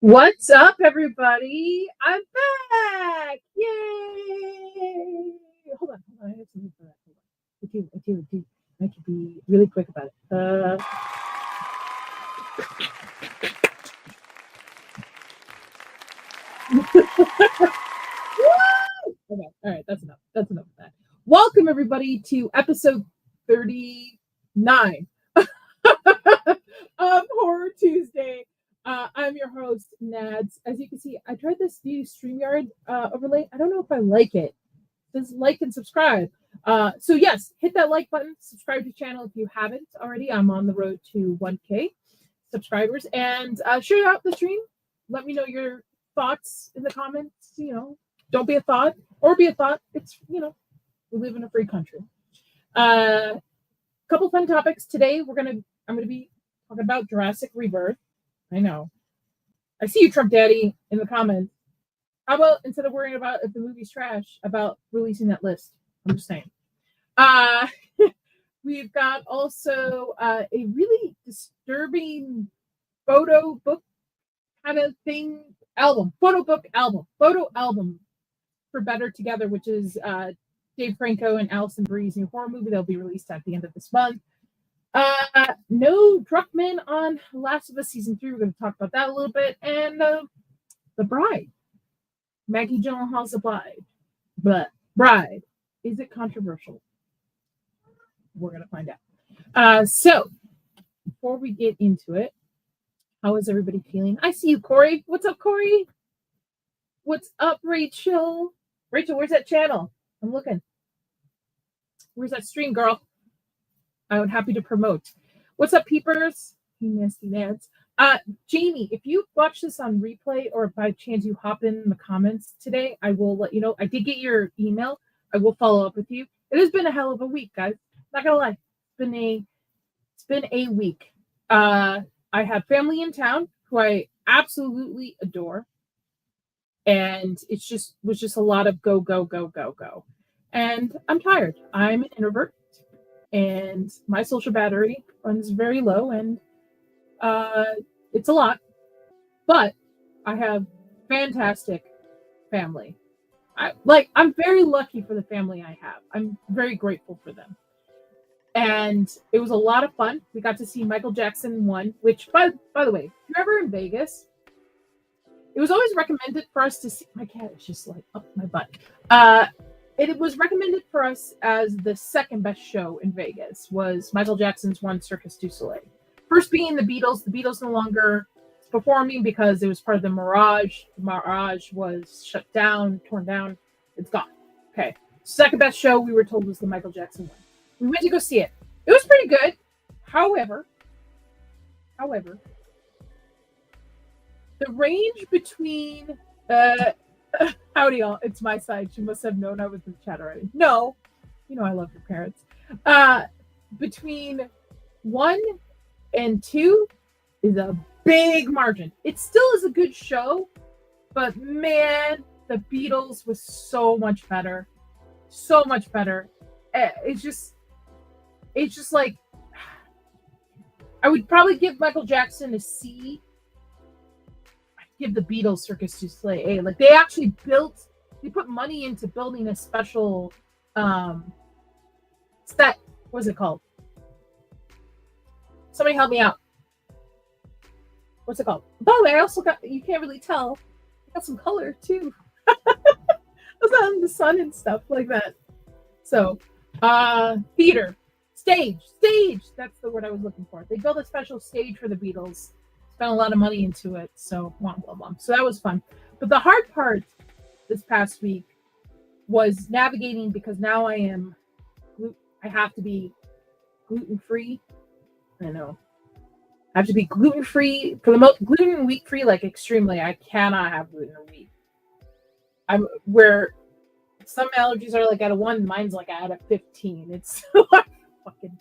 What's up, everybody? I'm back! Yay! Hold on. I have something for that. Hold on. I could be really quick about it. Okay, all right, that's enough. That's enough of that. Welcome, everybody, to episode 39 of Horror Tuesday. I'm your host, Nads. As you can see, I tried this new StreamYard overlay. I don't know if I like it. Just like and subscribe. So yes, hit that like button, subscribe to the channel if you haven't already. I'm on the road to 1K subscribers. And share out the stream. Let me know your thoughts in the comments. Don't be a thought or be a thought. It's, we live in a free country. Couple fun topics today. I'm going to be talking about Jurassic Rebirth. I know. I see you, Trump Daddy, in the comments. How about, instead of worrying about if the movie's trash, about releasing that list? I'm just saying. We've got also a really disturbing photo book kind of thing, photo album for Better Together, which is Dave Franco and Alison Brie's new horror movie. They'll be released at the end of this month. No Druckmann on Last of Us Season 3. We're going to talk about that a little bit. And The Bride. Maggie Gyllenhaal's The Bride. Is it controversial? We're going to find out. So, before we get into it, how is everybody feeling? I see you, Corey. What's up, Corey? What's up, Rachel? Rachel, where's that channel? I'm looking. Where's that stream, girl? I would happy to promote. What's up, peepers? You nasty nads. Jamie, if you watch this on replay or by chance you hop in the comments today, I will let you know. I did get your email. I will follow up with you. It has been a hell of a week, guys. Not gonna lie. It's been a week. I have family in town who I absolutely adore. And was just a lot of go. And I'm tired. I'm an introvert. And my social battery runs very low, and it's a lot. But I have fantastic family. I'm very lucky for the family I have. I'm very grateful for them. And it was a lot of fun. We got to see Michael Jackson 1, which, by the way, if you're ever in Vegas, it was always recommended for us to see. My cat is just like up my butt. It was recommended for us as the second best show in Vegas was Michael Jackson's One Circus du Soleil. First being the Beatles. The Beatles no longer performing because it was part of the Mirage. The Mirage was shut down, torn down. It's gone. Okay. Second best show we were told was the Michael Jackson one. We went to go see it. It was pretty good. However, the range between howdy y'all, it's my side. She must have known I was in the chat already. No, I love your parents. Between 1 and 2 is a big margin. It still is a good show, but man, the Beatles was so much better. So much better. It's just like, I would probably give Michael Jackson a C. Give the Beatles Circus du Soleil A. Like, they put money into building a special set. What's it called? Somebody help me out. What's it called? By the way, I also you can't really tell, I got some color too. It's on the sun and stuff like that. So, theater, stage, that's the word I was looking for. They built a special stage for the Beatles. Spent a lot of money into it, so blah, blah, blah. So that was fun. But the hard part this past week was navigating, because now I have to be gluten-free. I know. I have to be gluten-free, for the most gluten and wheat-free, like extremely. I cannot have gluten or wheat. Where some allergies are like at a 1, mine's like at a 15. It's so fucking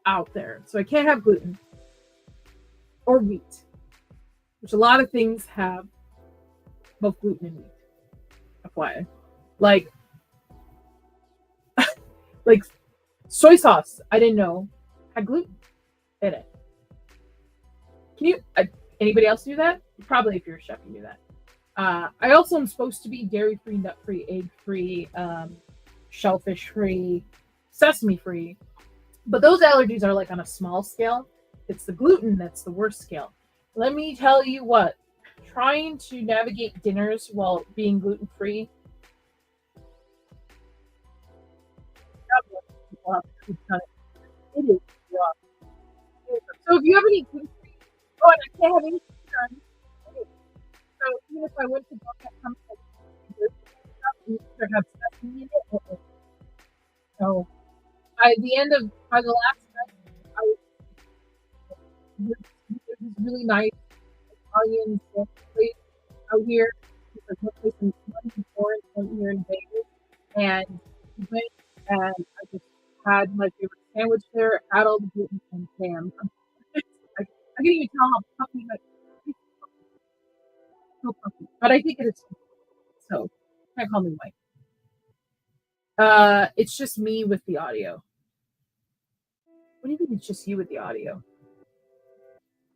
out there. So I can't have gluten or wheat, which a lot of things have both gluten and wheat. FYI. Like soy sauce, I didn't know had gluten in it. Can you, anybody else do that? Probably if you're a chef, you do that. I also am supposed to be dairy free, nut free, egg free, shellfish free, sesame free. But those allergies are like on a small scale. It's the gluten that's the worst scale. Let me tell you what, trying to navigate dinners while being gluten free. It is rough. So if you have any gluten free, oh, and I can't have any sugar on it. So even if I went to go get something like this, there have sesame in it. So by the last night, I was there's this really nice Italian place out here. There's no place in Florence, one here in Vegas, and we went and I just had my favorite sandwich there, had all the gluten and ham. I can even tell how puffy my it's so puffy, but I think it is so. Can't call me white. It's just me with the audio. What do you mean it's just you with the audio?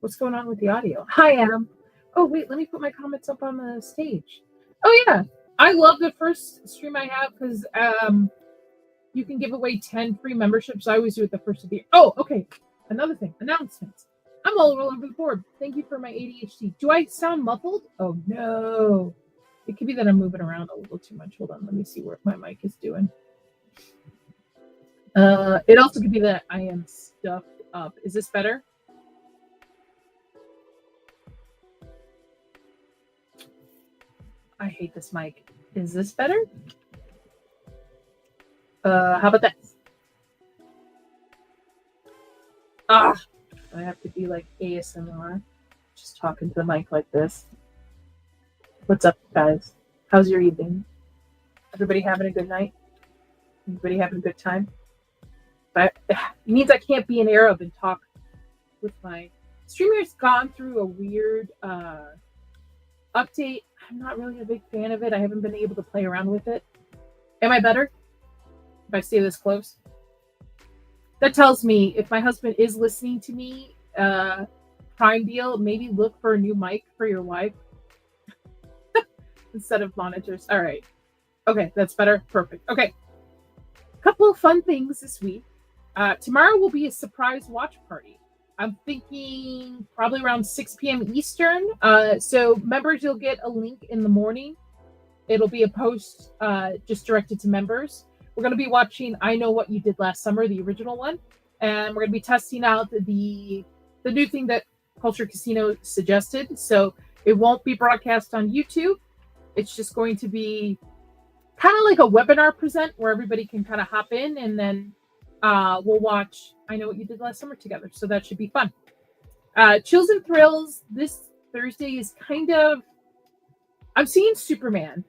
What's going on with the audio? Hi, Adam. Oh, wait, let me put my comments up on the stage. Oh, yeah. I love the first stream I have because you can give away 10 free memberships. I always do it the first of the year. Oh, okay. Another thing, announcements. I'm all over the board. Thank you for my ADHD. Do I sound muffled? Oh, no. It could be that I'm moving around a little too much. Hold on. Let me see what my mic is doing. It also could be that I am stuffed up. Is this better? I hate this mic. Is this better? How about that? I have to be like ASMR. Just talking to the mic like this. What's up, guys? How's your evening? Everybody having a good night? Everybody having a good time? But it means I can't be an Arab and talk with my streamer's gone through a weird update. I'm not really a big fan of it. I haven't been able to play around with it. Am I better if I stay this close? That tells me if my husband is listening to me, Prime deal, maybe look for a new mic for your wife instead of monitors. All right. Okay, that's better. Perfect. Okay. Couple of fun things this week. Tomorrow will be a surprise watch party. I'm thinking probably around 6 p.m. Eastern. So members, you'll get a link in the morning. It'll be a post just directed to members. We're going to be watching I Know What You Did Last Summer, the original one. And we're going to be testing out the new thing that Culture Casino suggested. So it won't be broadcast on YouTube. It's just going to be kind of like a webinar present where everybody can kind of hop in and then we'll watch I Know What You Did Last Summer together. So that should be fun. Chills and Thrills this Thursday is kind of, I'm seeing Superman.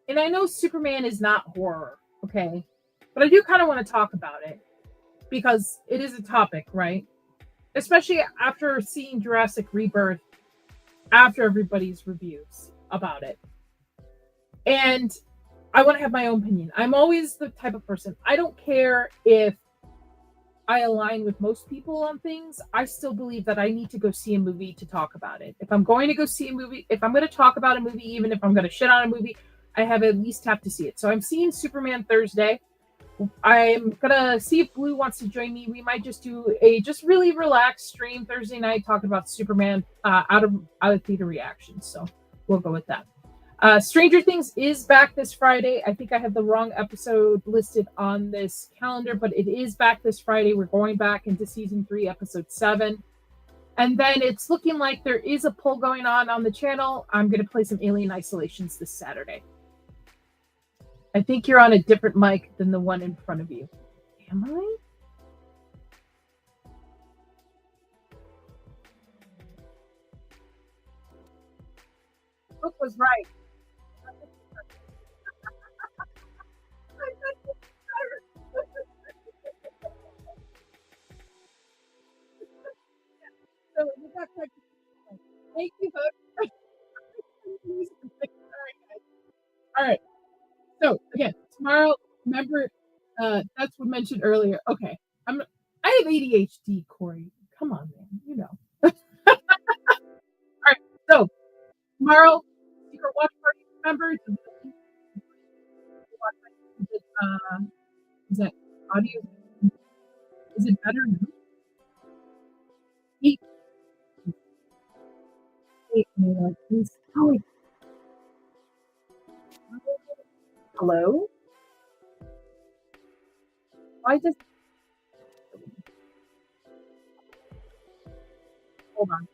And I know Superman is not horror, okay? But I do kind of want to talk about it because it is a topic, right? Especially after seeing Jurassic Rebirth, after everybody's reviews about it. And I want to have my own opinion. I'm always the type of person, I don't care if I align with most people on things. I still believe that I need to go see a movie to talk about it. If I'm going to go see a movie, if I'm going to talk about a movie, even if I'm going to shit on a movie, I have at least have to see it. So I'm seeing Superman Thursday. I'm going to see if Blue wants to join me. We might just do a just really relaxed stream Thursday night talking about Superman out of theater reactions. So we'll go with that. Stranger Things is back this Friday. I think I have the wrong episode listed on this calendar, but it is back this Friday. We're going back into season 3, episode 7. And then it's looking like there is a poll going on the channel. I'm going to play some Alien Isolations this Saturday. I think you're on a different mic than the one in front of you. Am I? Book was right. So thank you, Hook. All right. So again, tomorrow, remember, that's what mentioned earlier. Okay, I have ADHD, Corey. Come on, man. You know. All right. tomorrow, secret watch party members. Is that audio? Is it better now? Eight, please. Oh, hello? Why does hold on.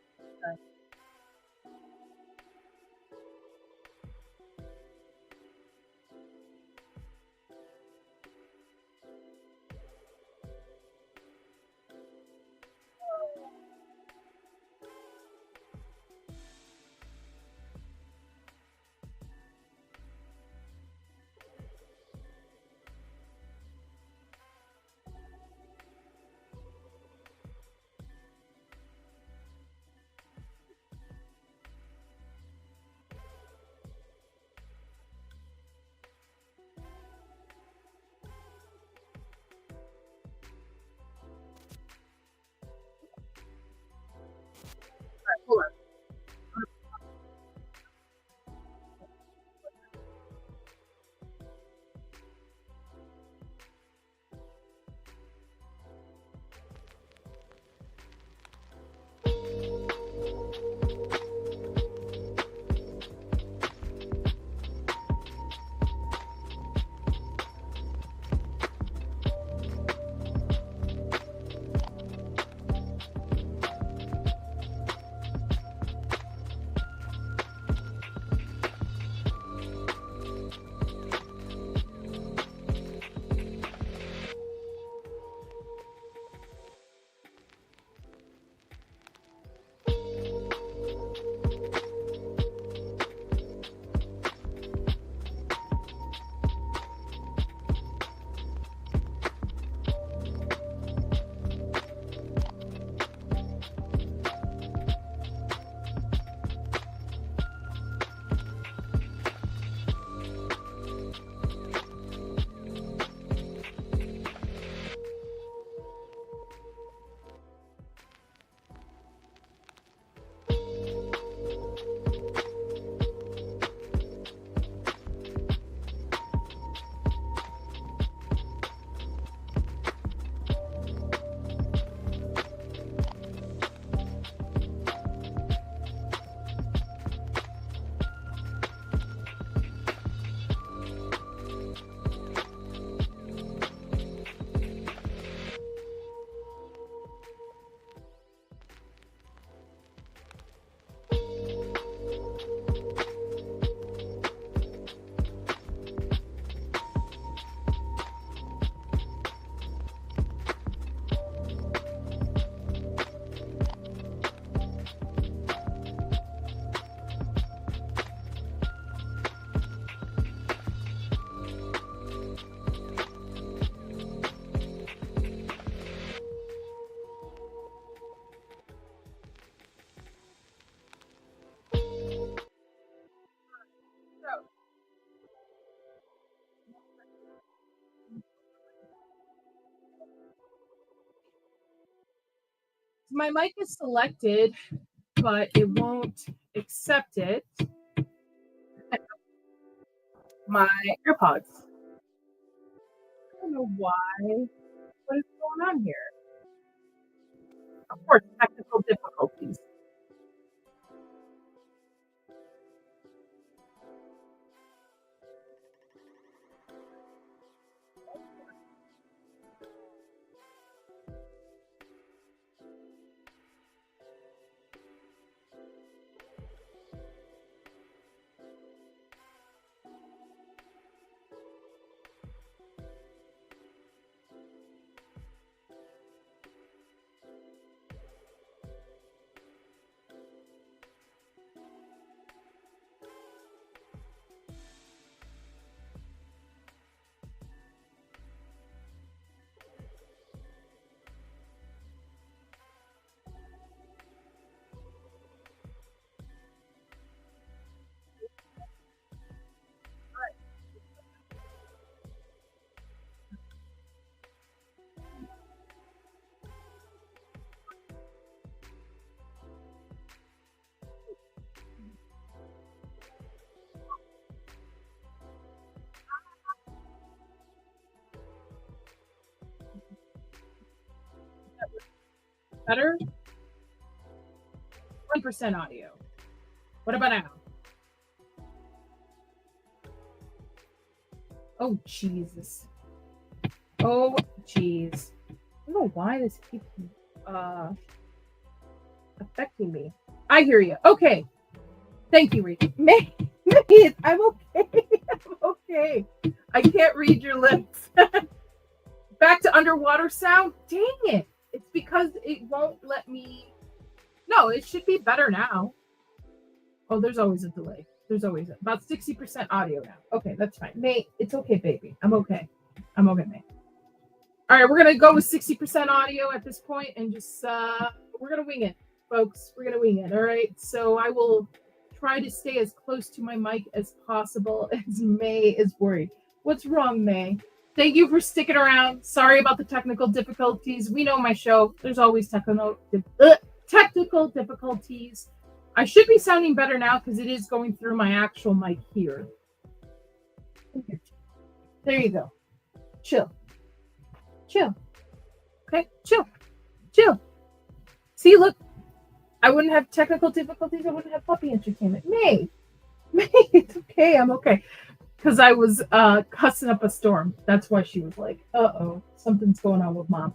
Hold on. My mic is selected, but it won't accept it. My AirPods. I don't know why. What is going on here? Of course, technical difficulties. Better? 1% audio. What about now? Oh, Jesus. Oh, jeez. I don't know why this keeps affecting me. I hear you. Okay. Thank you, Reed. May, I'm okay. I'm okay. I can't read your lips. Back to underwater sound? Dang it. It's because it won't let me. No, it should be better now. Oh, there's always a delay. There's always about 60% audio now. Okay, that's fine. May, it's okay, baby. I'm okay. I'm okay, May. All right, we're going to go with 60% audio at this point and just, we're going to wing it, folks. We're going to wing it. All right. So I will try to stay as close to my mic as possible as May is worried. What's wrong, May? Thank you for sticking around. Sorry about the technical difficulties. We know my show. There's always technical difficulties. I should be sounding better now because it is going through my actual mic here. There you go. Chill. Chill. Okay, chill. Chill. See, look. I wouldn't have technical difficulties. I wouldn't have puppy entertainment. May, it's okay. I'm okay. Because I was cussing up a storm. That's why she was like, uh-oh, something's going on with mom.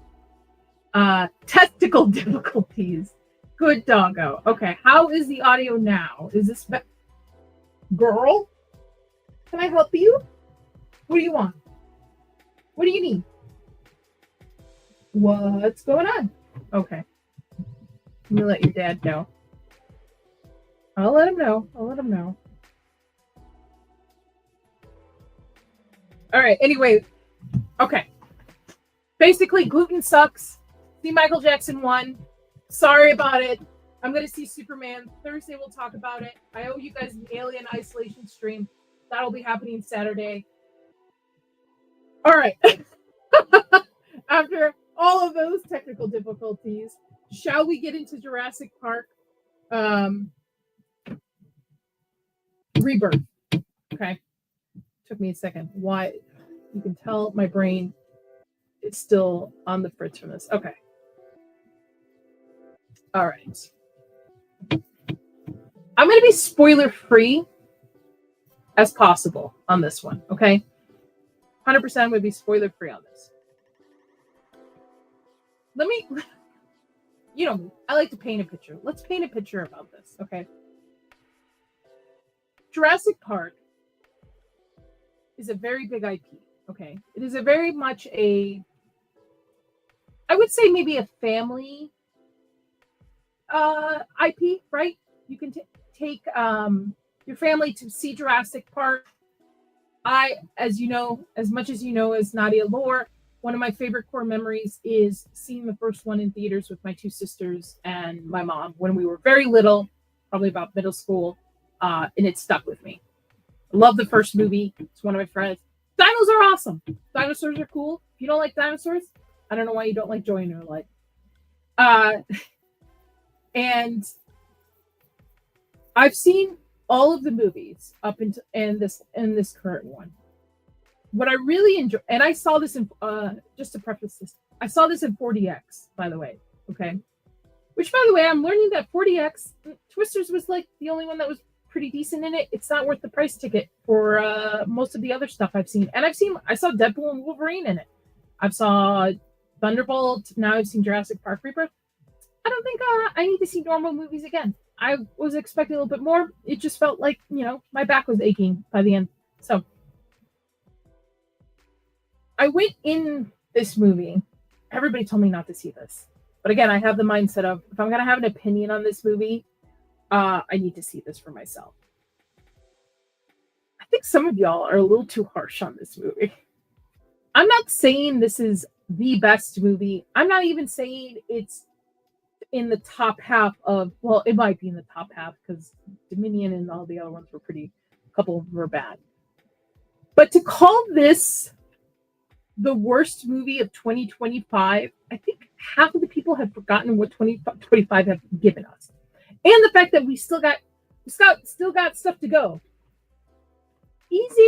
Testicle difficulties. Good doggo. Okay, how is the audio now? Is this girl? Can I help you? What do you want? What do you need? What's going on? Okay. Let me let your dad know. I'll let him know. I'll let him know. All right. Anyway. Okay. Basically, gluten sucks. See Michael Jackson won. Sorry about it. I'm going to see Superman. Thursday, we'll talk about it. I owe you guys an Alien Isolation stream. That'll be happening Saturday. All right. After all of those technical difficulties, shall we get into Jurassic Park? Rebirth. Okay. Took me a second. Why? You can tell my brain is still on the fritz from this. Okay. All right. I'm going to be spoiler free as possible on this one. Okay. 100% would be spoiler free on this. Let me, you know, I like to paint a picture. Let's paint a picture about this. Okay. Jurassic Park is a very big IP. Okay. It is a very much I would say maybe a family IP, right? You can take your family to see Jurassic Park. As you know, as much as you know, as Nadia Lore, one of my favorite core memories is seeing the first one in theaters with my two sisters and my mom when we were very little, probably about middle school, and it stuck with me. I love the first movie. It's one of my friends. Dinos are awesome. Dinosaurs are cool. If you don't like dinosaurs, I don't know why you don't like joy in your life. And I've seen all of the movies up into and this current one. What I really enjoy, and I saw this in just to preface this, I saw this in 4DX, by the way. Okay, which by the way, I'm learning that 4DX Twisters was like the only one that was pretty decent in it. It's not worth the price ticket for most of the other stuff I've seen. And I saw Deadpool and Wolverine in it. I saw Thunderbolt. Now I've seen Jurassic Park Rebirth. I don't think I need to see normal movies again. I was expecting a little bit more. It just felt like, my back was aching by the end. So I went in this movie. Everybody told me not to see this. But again, I have the mindset of if I'm going to have an opinion on this movie, I need to see this for myself. I think some of y'all are a little too harsh on this movie. I'm not saying this is the best movie. I'm not even saying it's in the top half of, well, it might be in the top half because Dominion and all the other ones were a couple of them were bad. But to call this the worst movie of 2025, I think half of the people have forgotten what 2025 have given us. And the fact that we still got stuff to go. Is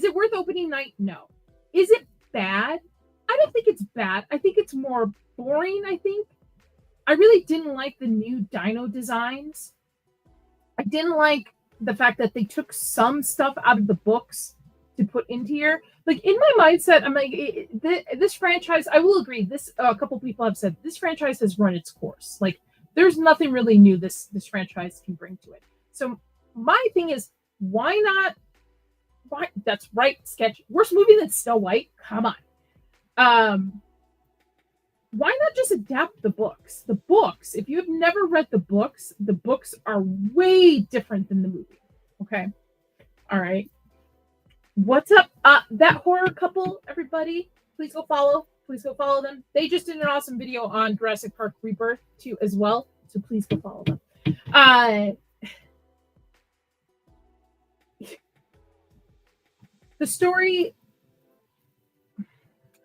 it worth opening night? No. Is it bad? I don't think it's bad. I think it's more boring, I think. I really didn't like the new dino designs. I didn't like the fact that they took some stuff out of the books to put into here. Like in my mindset, I'm like, this franchise. I will agree. This a couple people have said this franchise has run its course. Like there's nothing really new this franchise can bring to it. So my thing is, why not? Why that's right, sketch worst movie than Snow White. Come on. Why not just adapt the books? The books, if you have never read the books are way different than the movie. Okay. All right. What's up? That horror couple, everybody, please go follow. Please go follow them. They just did an awesome video on Jurassic Park Rebirth too as well. So please go follow them. The story,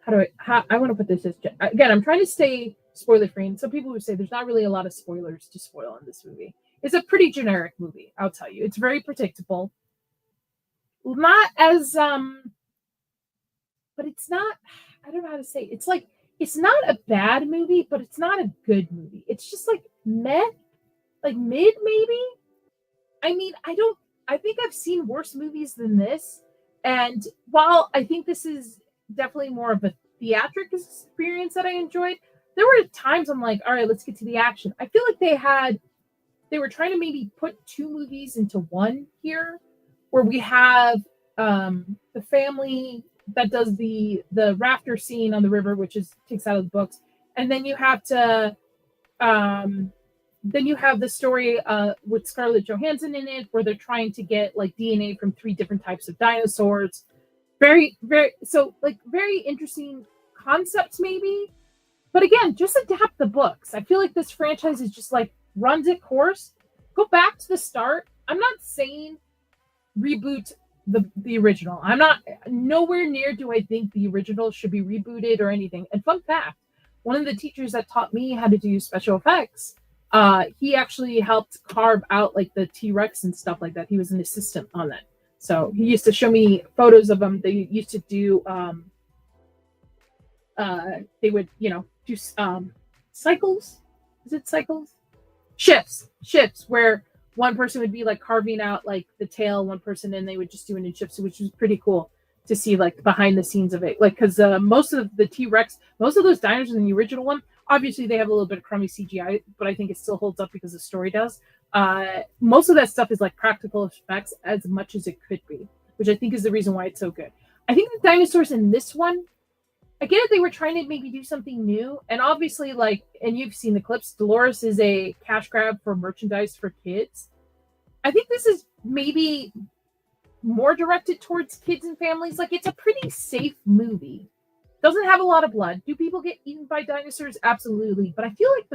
I want to put this as, again, I'm trying to stay spoiler free, and some people would say there's not really a lot of spoilers to spoil in this movie. It's a pretty generic movie, I'll tell you. It's very predictable. Not as but it's not, I don't know how to say it. It's like, it's not a bad movie, but it's not a good movie. It's just like meh, like mid maybe. I mean, I think I've seen worse movies than this. And while I think this is definitely more of a theatric experience that I enjoyed, there were times I'm like, all right, let's get to the action. I feel like they were trying to maybe put two movies into one here, where we have the family that does the rafter scene on the river, which takes out of the books, and then you have the story with Scarlett Johansson in it, where they're trying to get like DNA from 3 different types of dinosaurs. Very, very, so like very interesting concepts maybe, but again, just adapt the books. I feel like this franchise is just like runs its course. Go back to the start. I'm not saying reboot the original. I'm not, nowhere near do I think the original should be rebooted or anything. And fun fact, one of the teachers that taught me how to do special effects, he actually helped carve out like the T-Rex and stuff like that. He was an assistant on that. So he used to show me photos of them. They used to do, they would, do cycles. Is it cycles? Shifts where one person would be like carving out like the tail, one person, and they would just do it in shifts, which was pretty cool to see like behind the scenes of it. Like, because most of the T-Rex, most of those dinosaurs in the original one, obviously they have a little bit of crummy CGI, but I think it still holds up because the story does. Most of that stuff is like practical effects as much as it could be, which I think is the reason why it's so good. I think the dinosaurs in this one, I get it, they were trying to maybe do something new, and obviously, like, and you've seen the clips, Dolores is a cash grab for merchandise for kids. I think this is maybe more directed towards kids and families. Like, it's a pretty safe movie. Doesn't have a lot of blood. Do people get eaten by dinosaurs? Absolutely. But I feel like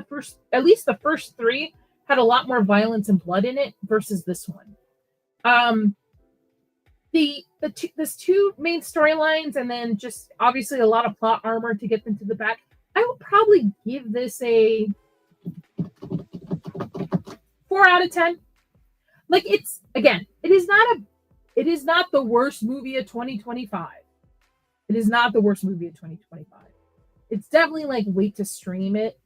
at least the first 3 had a lot more violence and blood in it versus this one. There's 2 main storylines, and then just obviously a lot of plot armor to get them to the back. I will probably give this a 4 out of 10. Like, it's, again, it is not the worst movie of 2025. It is not the worst movie of 2025. It's definitely like wait to stream it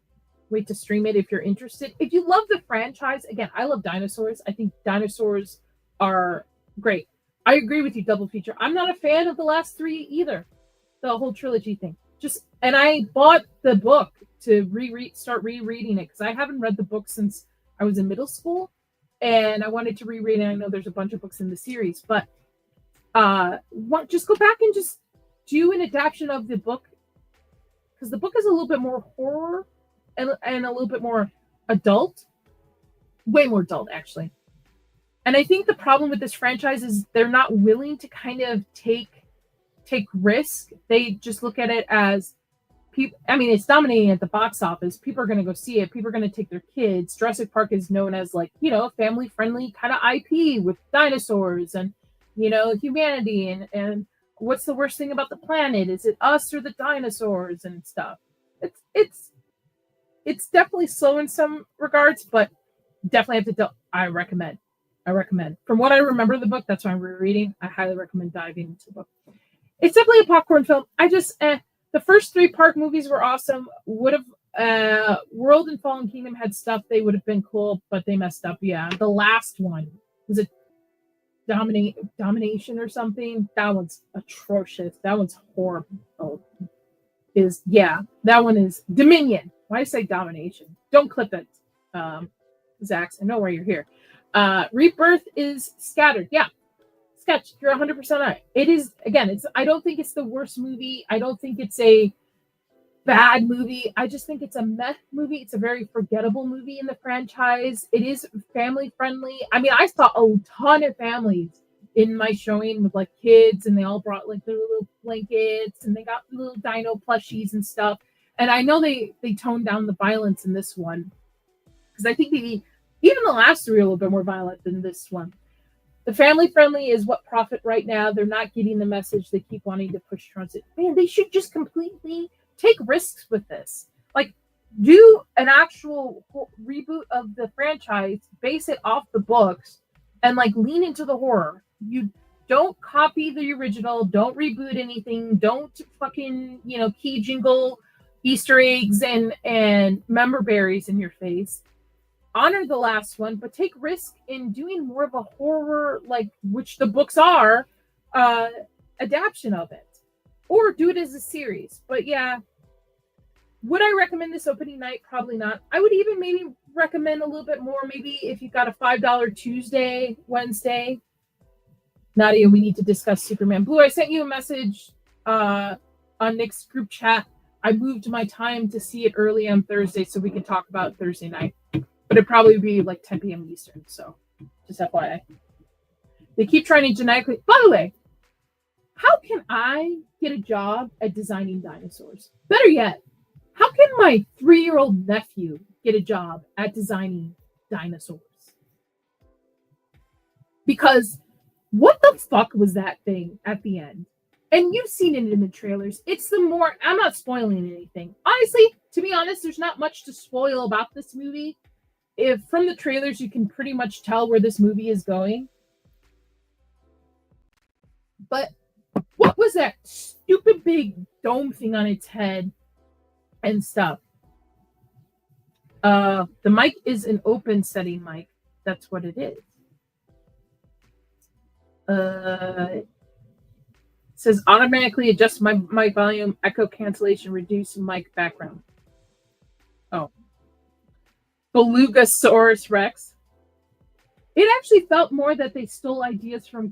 if you're interested. If you love the franchise, again, I love dinosaurs. I think dinosaurs are great. I agree with you, double feature. I'm not a fan of the last 3 either. The whole trilogy thing. And I bought the book to start rereading it, because I haven't read the book since I was in middle school, and I wanted to reread it. I know there's a bunch of books in the series, but just go back and just do an adaptation of the book, because the book is a little bit more horror and a little bit more adult, way more adult actually. And I think the problem with this franchise is they're not willing to kind of take risk. They just look at it as people. I mean, it's dominating at the box office. People are going to go see it. People are going to take their kids. Jurassic Park is known as like, family friendly kind of IP with dinosaurs and, humanity and what's the worst thing about the planet? Is it us or the dinosaurs and stuff? It's definitely slow in some regards, but definitely I recommend. From what I remember of the book, that's why I'm rereading. I highly recommend diving into the book. It's definitely a popcorn film. The first 3 park movies were awesome. Would have World and Fallen Kingdom had stuff they would have been cool, but they messed up. Yeah, the last one was it Domination or something. That one's atrocious. That one's horrible. That one is Dominion. Why did I say Domination? Don't clip it, Zach. I know why you're here. Rebirth is Scattered. Yeah, Sketch. You're 100% right. It is, again, I don't think it's the worst movie. I don't think it's a bad movie. I just think it's a meh movie. It's a very forgettable movie in the franchise. It is family friendly. I mean, I saw a ton of families in my showing with like kids, and they all brought like their little blankets, and they got little dino plushies and stuff. And I know they toned down the violence in this one, because I think even the last 3 are a little bit more violent than this one. The family friendly is what profit right now. They're not getting the message they keep wanting to push towards it. Man, they should just completely take risks with this. Like, do an actual reboot of the franchise, base it off the books, and like lean into the horror. You don't copy the original, don't reboot anything, don't fucking, key jingle Easter eggs and member berries in your face. Honor the last one, but take risk in doing more of a horror, like, which the books are, adaptation of it. Or do it as a series. But yeah, would I recommend this opening night? Probably not. I would even maybe recommend a little bit more. Maybe if you've got a $5 Tuesday, Wednesday. Nadia, we need to discuss Superman Blue. I sent you a message on Nick's group chat. I moved my time to see it early on Thursday so we can talk about Thursday night. But it'd probably be like 10 p.m. Eastern. So just FYI. They keep trying to genetically. By the way, how can I get a job at designing dinosaurs? Better yet, how can my 3-year-old nephew get a job at designing dinosaurs? Because what the fuck was that thing at the end? And you've seen it in the trailers. I'm not spoiling anything. Honestly, to be honest, there's not much to spoil about this movie. If from the trailers, you can pretty much tell where this movie is going. But what was that stupid big dome thing on its head and stuff? The mic is an open setting mic. That's what it is. It says automatically adjust my mic volume, echo cancellation, reduce mic background. Oh. Belugasaurus Rex. It actually felt more that they stole ideas from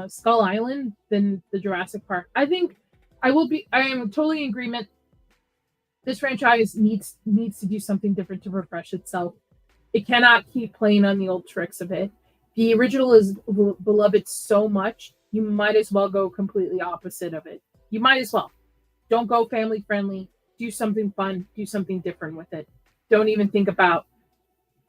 Skull Island than the Jurassic Park. I am totally in agreement. This franchise needs to do something different to refresh itself. It cannot keep playing on the old tricks of it. The original is beloved so much, you might as well go completely opposite of it. You might as well. Don't go family friendly. Do something fun. Do something different with it. Don't even think about.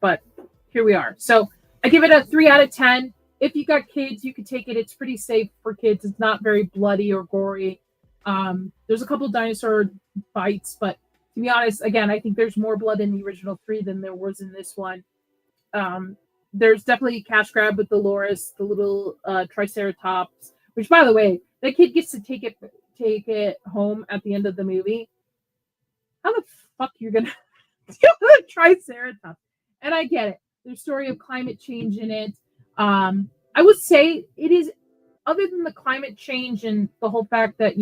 But here we are. So I give it a 3 out of 10. If you got kids, you could take it. It's pretty safe for kids. It's not very bloody or gory. There's a couple dinosaur bites, but to be honest, again, I think there's more blood in the original 3 than there was in this one. There's definitely a cash grab with the Loris, the little Triceratops, which, by the way, that kid gets to take it home at the end of the movie. How the fuck you're gonna deal with a Triceratops? And I get it. There's story of climate change in it. I would say it is, other than the climate change and the whole fact that,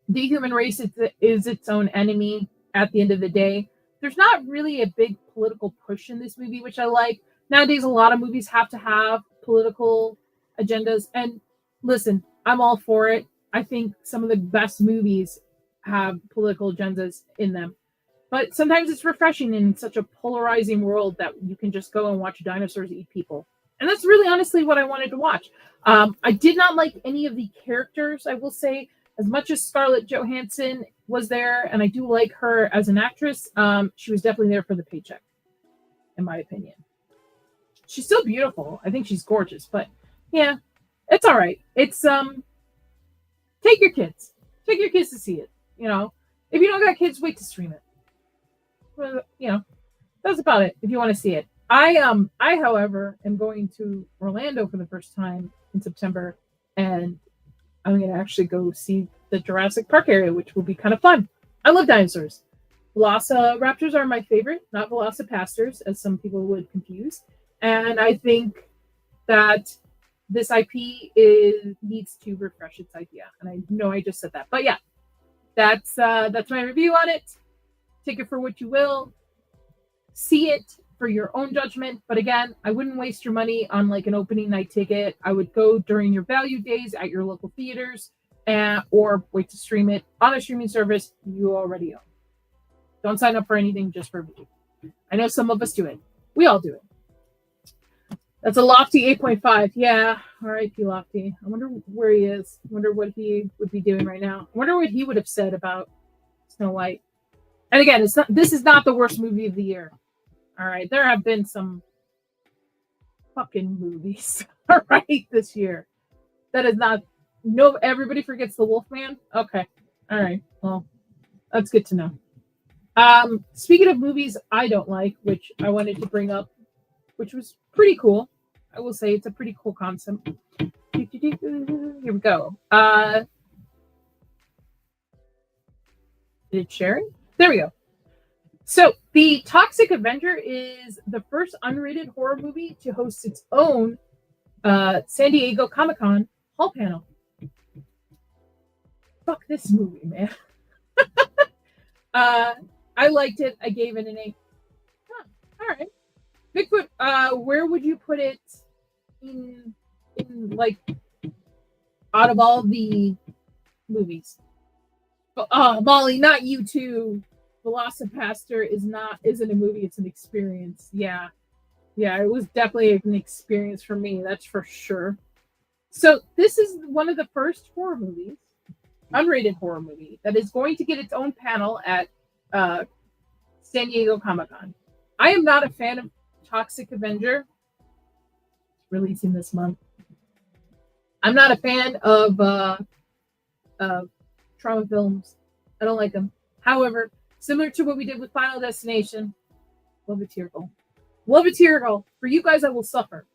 the human race is its own enemy at the end of the day, there's not really a big political push in this movie, which I like. Nowadays, a lot of movies have to have political agendas. And listen, I'm all for it. I think some of the best movies have political agendas in them. But sometimes it's refreshing in such a polarizing world that you can just go and watch dinosaurs eat people. And that's really honestly what I wanted to watch. I did not like any of the characters, I will say. As much as Scarlett Johansson was there, and I do like her as an actress, she was definitely there for the paycheck, in my opinion. She's still beautiful. I think she's gorgeous, but yeah, it's all right. It's take your kids to see it. If you don't got kids, wait to stream it. Well, that's about it. If you want to see it, I however am going to Orlando for the first time in September, and I'm going to actually go see the Jurassic Park area, which will be kind of fun. I love dinosaurs. Velociraptors are my favorite, not Velocipastors, as some people would confuse. And I think that this IP needs to refresh its idea. And I know I just said that, but yeah, that's my review on it. Take it for what you will. See it for your own judgment. But again, I wouldn't waste your money on like an opening night ticket. I would go during your value days at your local theaters, or wait to stream it on a streaming service you already own. Don't sign up for anything just for a video. I know some of us do it. We all do it. That's a lofty 8.5. Yeah, R.I.P. Lofty. I wonder where he is. I wonder what he would be doing right now. I wonder what he would have said about Snow White. And again, this is not the worst movie of the year. All right, there have been some fucking movies, all right, this year. That is not. No, everybody forgets the Wolfman. Okay, all right. Well, that's good to know. Speaking of movies I don't like, which I wanted to bring up, which was pretty cool. I will say it's a pretty cool concept. Here we go. Is it sharing? There we go. So the Toxic Avenger is the first unrated horror movie to host its own San Diego Comic-Con hall panel. Fuck this movie, man. I liked it. I gave it an 8. Huh, all right. Bigfoot, where would you put it in like out of all the movies? Oh, Molly, not you too. Velocipaster isn't a movie, it's an experience. Yeah, it was definitely an experience for me, that's for sure. So this is one of the first horror movies, unrated horror movie, that is going to get its own panel at San Diego Comic-Con. I am not a fan of Toxic Avenger. It's releasing this month. I'm not a fan of trauma films. I don't like them. However, similar to what we did with Final Destination, love a tear girl. Love a tear girl. For you guys, I will suffer.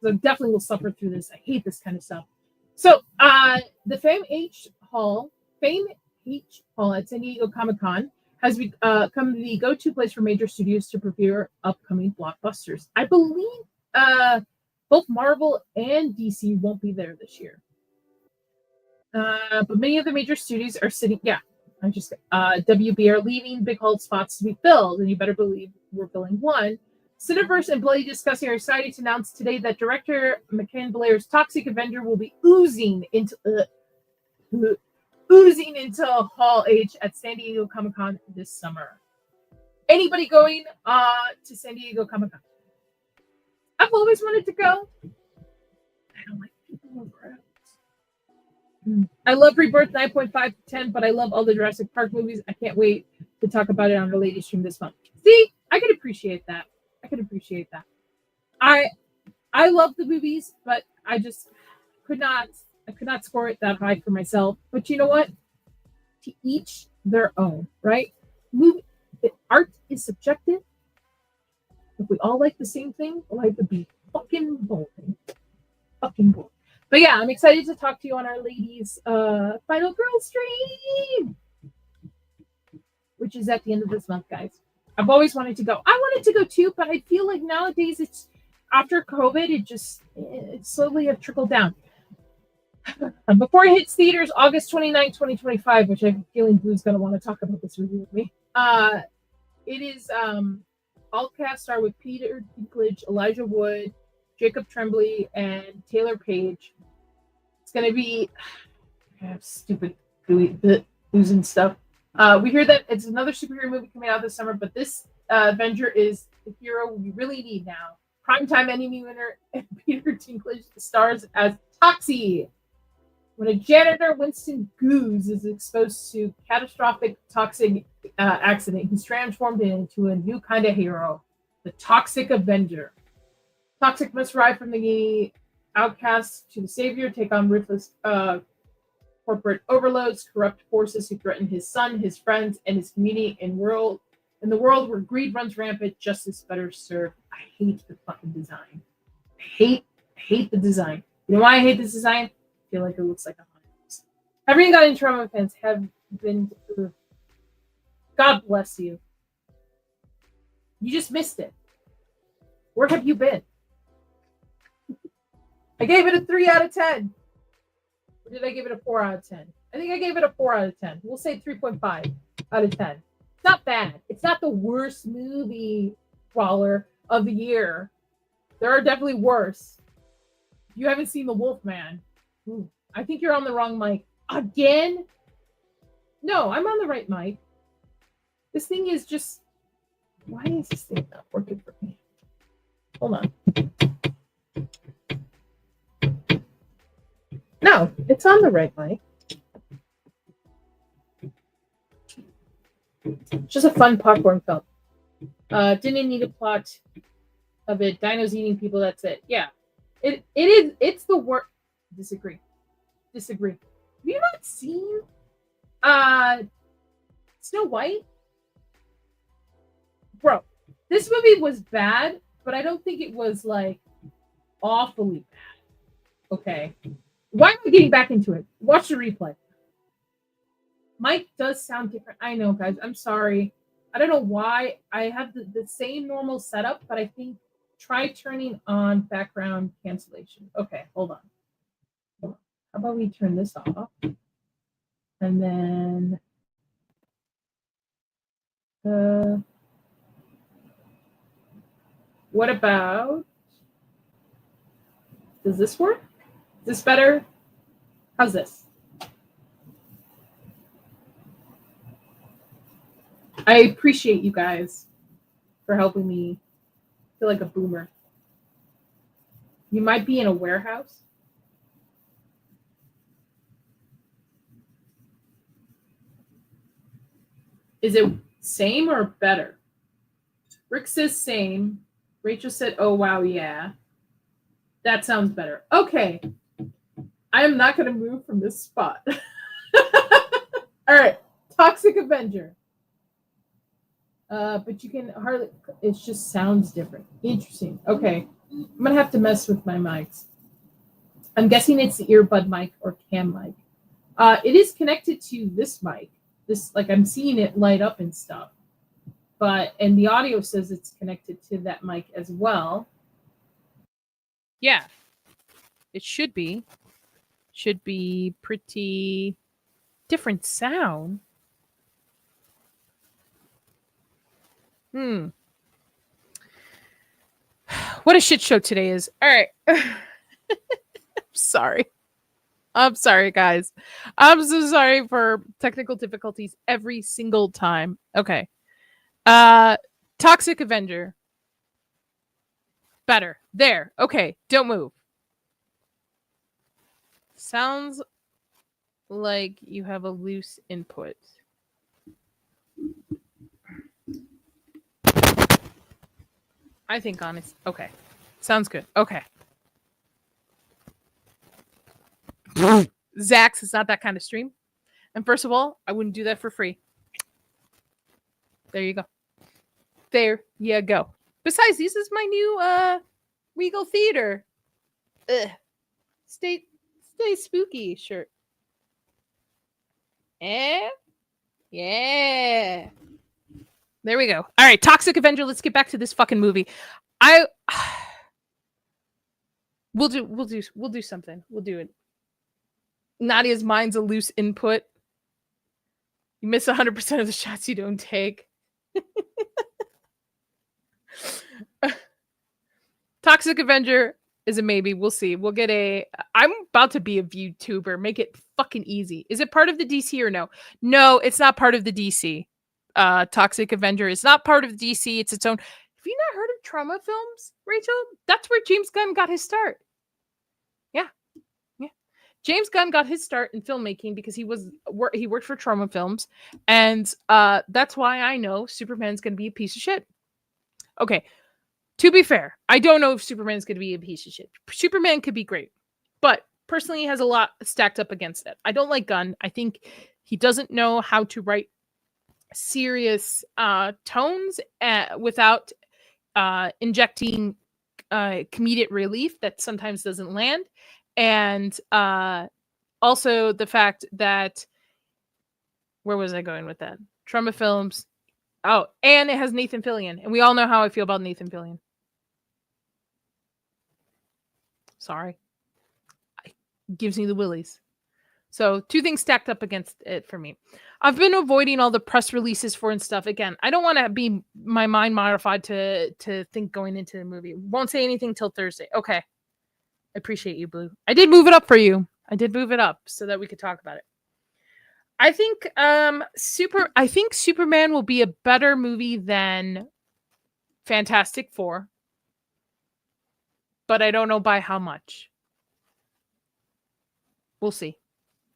Because I definitely will suffer through this. I hate this kind of stuff. So, the Fame H Hall at San Diego Comic-Con has become the go-to place for major studios to prepare upcoming blockbusters. I believe both Marvel and DC won't be there this year. But many of the major studios are sitting... Yeah, WB are leaving big hall spots to be filled, and you better believe we're filling one. Cineverse and Bloody Disgusting are excited to announce today that director McKen Blair's Toxic Avenger will be oozing into Hall H at San Diego Comic-Con this summer. Anybody going to San Diego Comic-Con? I've always wanted to go. I don't like people in crowds. I love Rebirth 9.5 to 10, but I love all the Jurassic Park movies. I can't wait to talk about it on our lady stream this month. See, I can appreciate that. I love the movies, but I just could not score it that high for myself. But you know what? To each their own, right? Art is subjective. If we all like the same thing, life would be fucking boring. But yeah, I'm excited to talk to you on our ladies' Final Girl stream, which is at the end of this month, guys. I've always wanted to go. I wanted to go too, but I feel like nowadays it's after COVID, it slowly have trickled down. Before it hits theaters, August 29, 2025, which I'm feeling Blue's going to want to talk about this review with me. It is all cast star with Peter Dinklage, Elijah Wood, Jacob Tremblay, and Taylor Page. It's going to be stupid booze and stuff. We hear that it's another superhero movie coming out this summer, but this Avenger is the hero we really need now. Primetime Emmy winner and Peter Dinklage stars as Toxie. When a janitor, Winston Goose, is exposed to catastrophic toxic accident, he's transformed into a new kind of hero, the Toxic Avenger. Toxic must rise from the outcast to the savior, take on ruthless corporate overloads, corrupt forces who threaten his son, his friends, and his community in the world where greed runs rampant, justice better served. I hate the fucking design. I hate the design. You know why I hate this design? I feel like it looks like a Everyone got in trauma fans have been. God bless you. You just missed it. Where have you been? I gave it a 3 out of 10. Or did I give it a 4 out of 10? I think I gave it a 4 out of 10. We'll say 3.5 out of 10. It's not bad. It's not the worst movie crawler of the year. There are definitely worse. If you haven't seen The Wolfman, I think you're on the wrong mic. Again? No, I'm on the right mic. This thing is just... Why is this thing not working for me? Hold on. No, it's on the right mic. Just a fun popcorn film. Didn't need a plot of it. Dinos eating people, that's it. Yeah. It's the worst. Disagree. Have you not seen Snow White? Bro, this movie was bad, but I don't think it was like awfully bad. Okay. Why am I getting back into it? Watch the replay. Mike does sound different. I know, guys. I'm sorry. I don't know why. I have the same normal setup, but I think try turning on background cancellation. Okay, hold on. How about we turn this off? And then what about, does this work? Is this better? How's this? I appreciate you guys for helping me feel like a boomer. You might be in a warehouse. Is it same or better? Rick says same. Rachel said, oh, wow, yeah. That sounds better. Okay. I am not going to move from this spot. All right. Toxic Avenger. But you can hardly, it just sounds different. Interesting. Okay. I'm going to have to mess with my mics. I'm guessing it's the earbud mic or cam mic. It is connected to this mic. This, like, I'm seeing it light up and stuff. And the audio says it's connected to that mic as well. Yeah. It should be. Should be pretty different sound. What a shit show today is. All right. Sorry. I'm sorry, guys. I'm so sorry for technical difficulties every single time. Okay. Toxic Avenger. Better. There. Okay. Don't move. Sounds like you have a loose input. I think honest. Okay. Sounds good. Okay. Zax is not that kind of stream. And first of all, I wouldn't do that for free. There you go. There you go. Besides, this is my new Regal Theater. Stay spooky shirt. Yeah. There we go. All right, Toxic Avenger. Let's get back to this fucking movie. We'll do something. We'll do it. Nadia's mind's a loose input. You miss 100% of the shots you don't take. Toxic Avenger is a maybe. We'll see. We'll get I'm about to be a VTuber. Make it fucking easy. Is it part of the DC or no? No, it's not part of the DC. Toxic Avenger is not part of the DC. It's its own. Have you not heard of Trauma Films, Rachel? That's where James Gunn got his start. Yeah. James Gunn got his start in filmmaking because he worked for Trauma Films, and that's why I know Superman's going to be a piece of shit. Okay, to be fair, I don't know if Superman's going to be a piece of shit. Superman could be great, but personally, he has a lot stacked up against it. I don't like Gunn. I think he doesn't know how to write serious tones without injecting comedic relief that sometimes doesn't land. And also the fact that, where was I going with that? Trauma Films. Oh, and it has Nathan Fillion. And we all know how I feel about Nathan Fillion. Sorry. It gives me the willies. So 2 things stacked up against it for me. I've been avoiding all the press releases for and stuff. Again, I don't want to be my mind modified to think going into the movie. Won't say anything till Thursday. Okay. I appreciate you, Blue. I did move it up for you. I did move it up so that we could talk about it. I think Superman will be a better movie than Fantastic Four. But I don't know by how much. We'll see.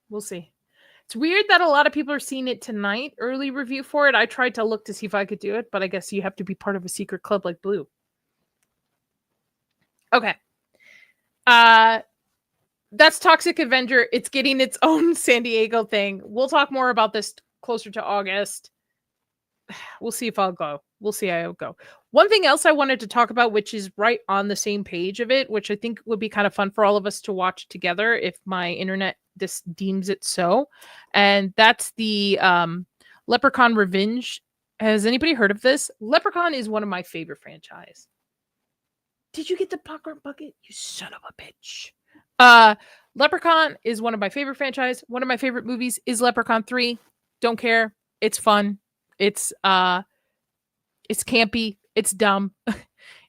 We'll see. It's weird that a lot of people are seeing it tonight, early review for it. I tried to look to see if I could do it, but I guess you have to be part of a secret club like Blue. Okay. That's Toxic Avenger. It's getting its own San Diego thing. We'll talk more about this closer to August. We'll see if I'll go. We'll see how I'll go. One thing else I wanted to talk about, which is right on the same page of it, which I think would be kind of fun for all of us to watch together if my internet deems it so. And that's the Leprechaun Revenge. Has anybody heard of this? Leprechaun is one of my favorite franchise. Did you get the popcorn bucket? You son of a bitch. Leprechaun is one of my favorite franchise. One of my favorite movies is Leprechaun 3. Don't care. It's fun. It's campy. It's dumb.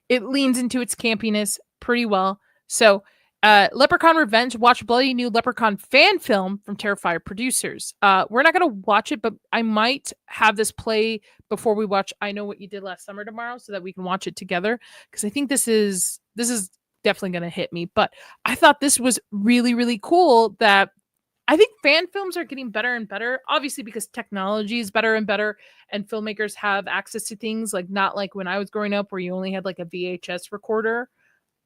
It leans into its campiness pretty well. So, Leprechaun Revenge, watch a bloody new Leprechaun fan film from Terrifier producers. We're not going to watch it, but I might have this play before we watch I Know What You Did Last Summer tomorrow so that we can watch it together. Because I think this is definitely going to hit me. But I thought this was really, really cool that I think fan films are getting better and better, obviously because technology is better and better and filmmakers have access to things like not like when I was growing up where you only had like a VHS recorder,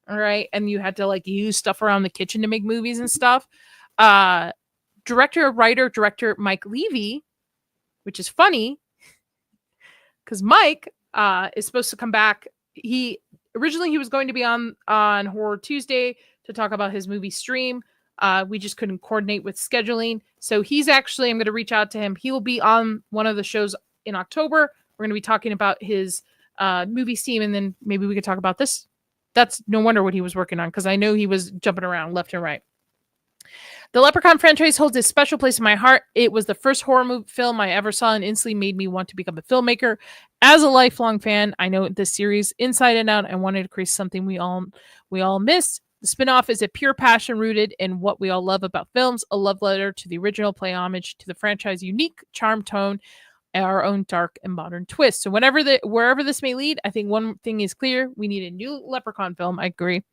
all right, and you had to like use stuff around the kitchen to make movies and stuff. Director Mike Levy, which is funny because Mike is supposed to come back. He was going to be on Horror Tuesday to talk about his movie Stream. We just couldn't coordinate with scheduling. So he's actually, I'm going to reach out to him. He will be on one of the shows in October. We're going to be talking about his movie Steam, and then maybe we could talk about this. That's no wonder what he was working on, because I know he was jumping around left and right. The Leprechaun franchise holds a special place in my heart. It was the first horror film I ever saw and instantly made me want to become a filmmaker. As a lifelong fan, I know this series inside and out and wanted to create something we all missed. The spinoff is a pure passion rooted in what we all love about films, a love letter to the original, play homage to the franchise's unique charm, tone, and our own dark and modern twist. So wherever this may lead, I think one thing is clear. We need a new Leprechaun film, I agree,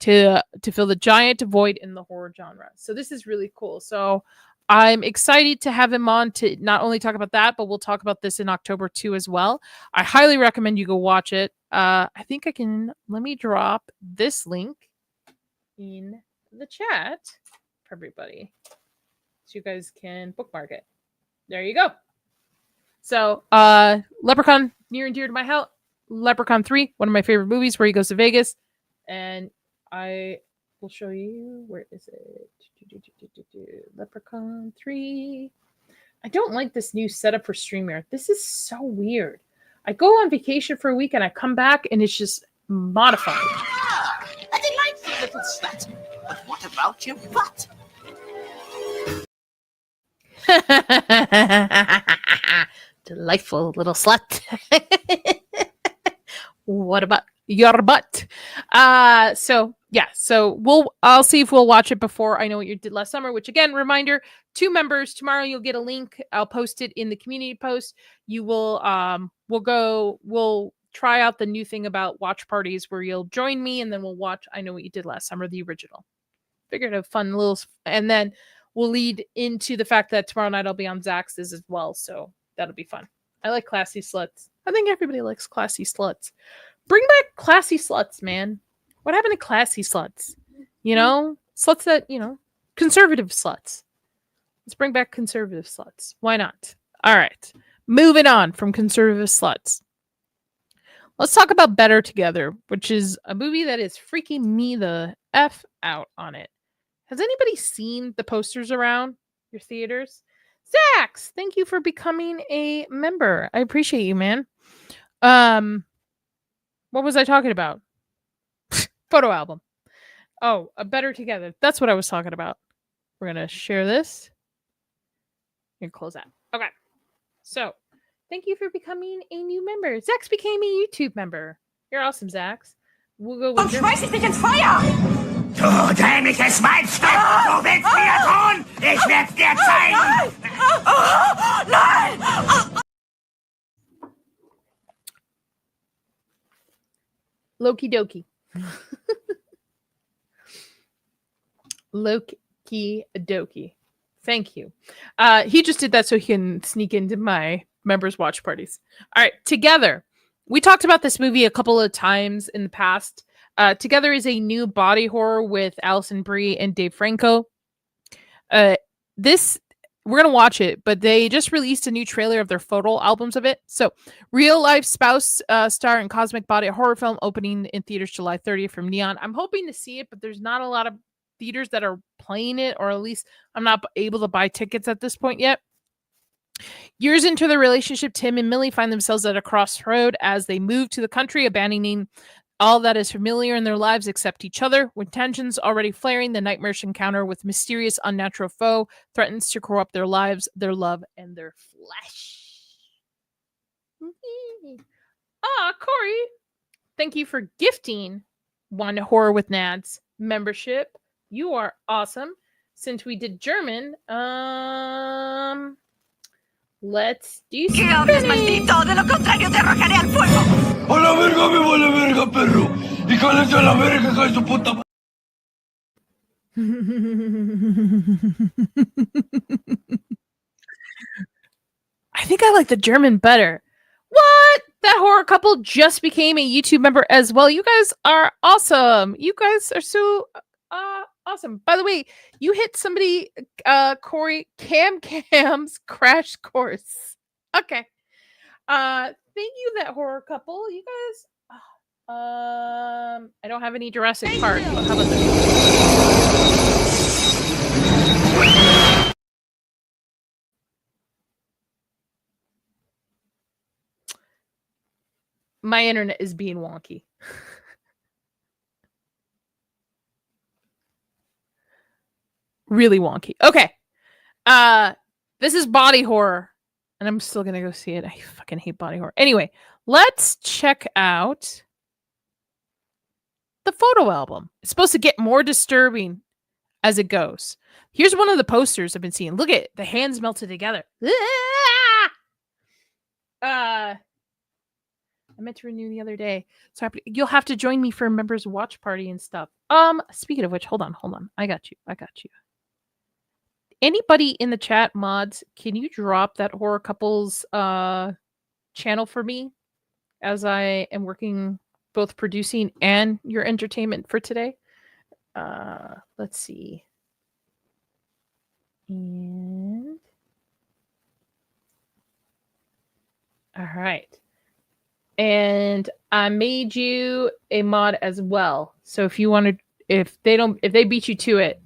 to fill the giant void in the horror genre. So this is really cool. So I'm excited to have him on to not only talk about that, but we'll talk about this in October too as well. I highly recommend you go watch it. I think let me drop this link in the chat for everybody so you guys can bookmark it. There you go. So Leprechaun, near and dear to my heart. Leprechaun 3, one of my favorite movies, where he goes to Vegas, and I will show you, where is it? Leprechaun 3. I don't like this new setup for StreamYard. This is so weird. I go on vacation for a week and I come back and it's just modified. A delightful little slut. But what about your butt? Delightful little slut. What about your butt? So I'll see if we'll watch it before I Know What You Did Last Summer, which again, reminder, 2 members tomorrow, you'll get a link. I'll post it in the community post. You will we'll try out the new thing about watch parties where you'll join me and then we'll watch I Know What You Did Last Summer, the original. Figured a fun little, and then we'll lead into the fact that tomorrow night I'll be on Zax's as well. So that'll be fun. I like classy sluts. I think everybody likes classy sluts. Bring back classy sluts, man. What happened to classy sluts? You know, sluts that, conservative sluts. Let's bring back conservative sluts. Why not? All right. Moving on from conservative sluts. Let's talk about Better Together, which is a movie that is freaking me the F out on it. Has anybody seen the posters around your theaters? Zax, thank you for becoming a member. I appreciate you, man. What was I talking about? Photo album. Oh, a better together. That's what I was talking about. We're gonna share this and close that. Okay. So, thank you for becoming a new member. Zax became a YouTube member. You're awesome, Zax. We'll go with Schmeiß ich dich ins Feuer! Du dämliches Schweinstück! Du willst mir tun? Ich werd's dir zeigen! Nein! Loki Doki. Loki Doki. Thank you. He just did that so he can sneak into my members' watch parties. All right, Together. We talked about this movie a couple of times in the past. Together is a new body horror with Alison Brie and Dave Franco. This we're gonna watch it, but they just released a new trailer of their photo albums of it. So, real life spouse star and cosmic body horror film opening in theaters July 30th from Neon. I'm hoping to see it, but there's not a lot of theaters that are playing it, or at least I'm not able to buy tickets at this point yet. Years into the relationship, Tim and Millie find themselves at a crossroad as they move to the country, abandoning all that is familiar in their lives except each other. With tensions already flaring, the nightmarish encounter with mysterious unnatural foe threatens to corrupt their lives, their love, and their flesh. Corey, thank you for gifting One Horror with Nads membership. You are awesome. Since we did German, let's do ¿Qué hablas, maldito? De lo contrario te arrojaré al fuego. ¡A la verga me vale verga, perro! ¡Y cállate a la verga, hija de su puta! I think I like the German better. What? That horror couple just became a YouTube member as well. You guys are awesome. You guys are so awesome. By the way, you hit somebody, Corey, Cam's crash course. Okay. Thank you, that horror couple. You guys. I don't have any Jurassic Park. But how about this? My internet is being wonky. Really wonky. Okay. This is body horror. And I'm still gonna go see it. I fucking hate body horror. Anyway, let's check out the photo album. It's supposed to get more disturbing as it goes. Here's one of the posters I've been seeing. Look at it. The hands melted together. I meant to renew the other day. So you'll have to join me for a members watch party and stuff. Speaking of which, hold on. I got you. Anybody in the chat, mods, can you drop that horror couples channel for me as I am working both producing and your entertainment for today? Let's see. And all right. And I made you a mod as well. So if you want to, if they beat you to it,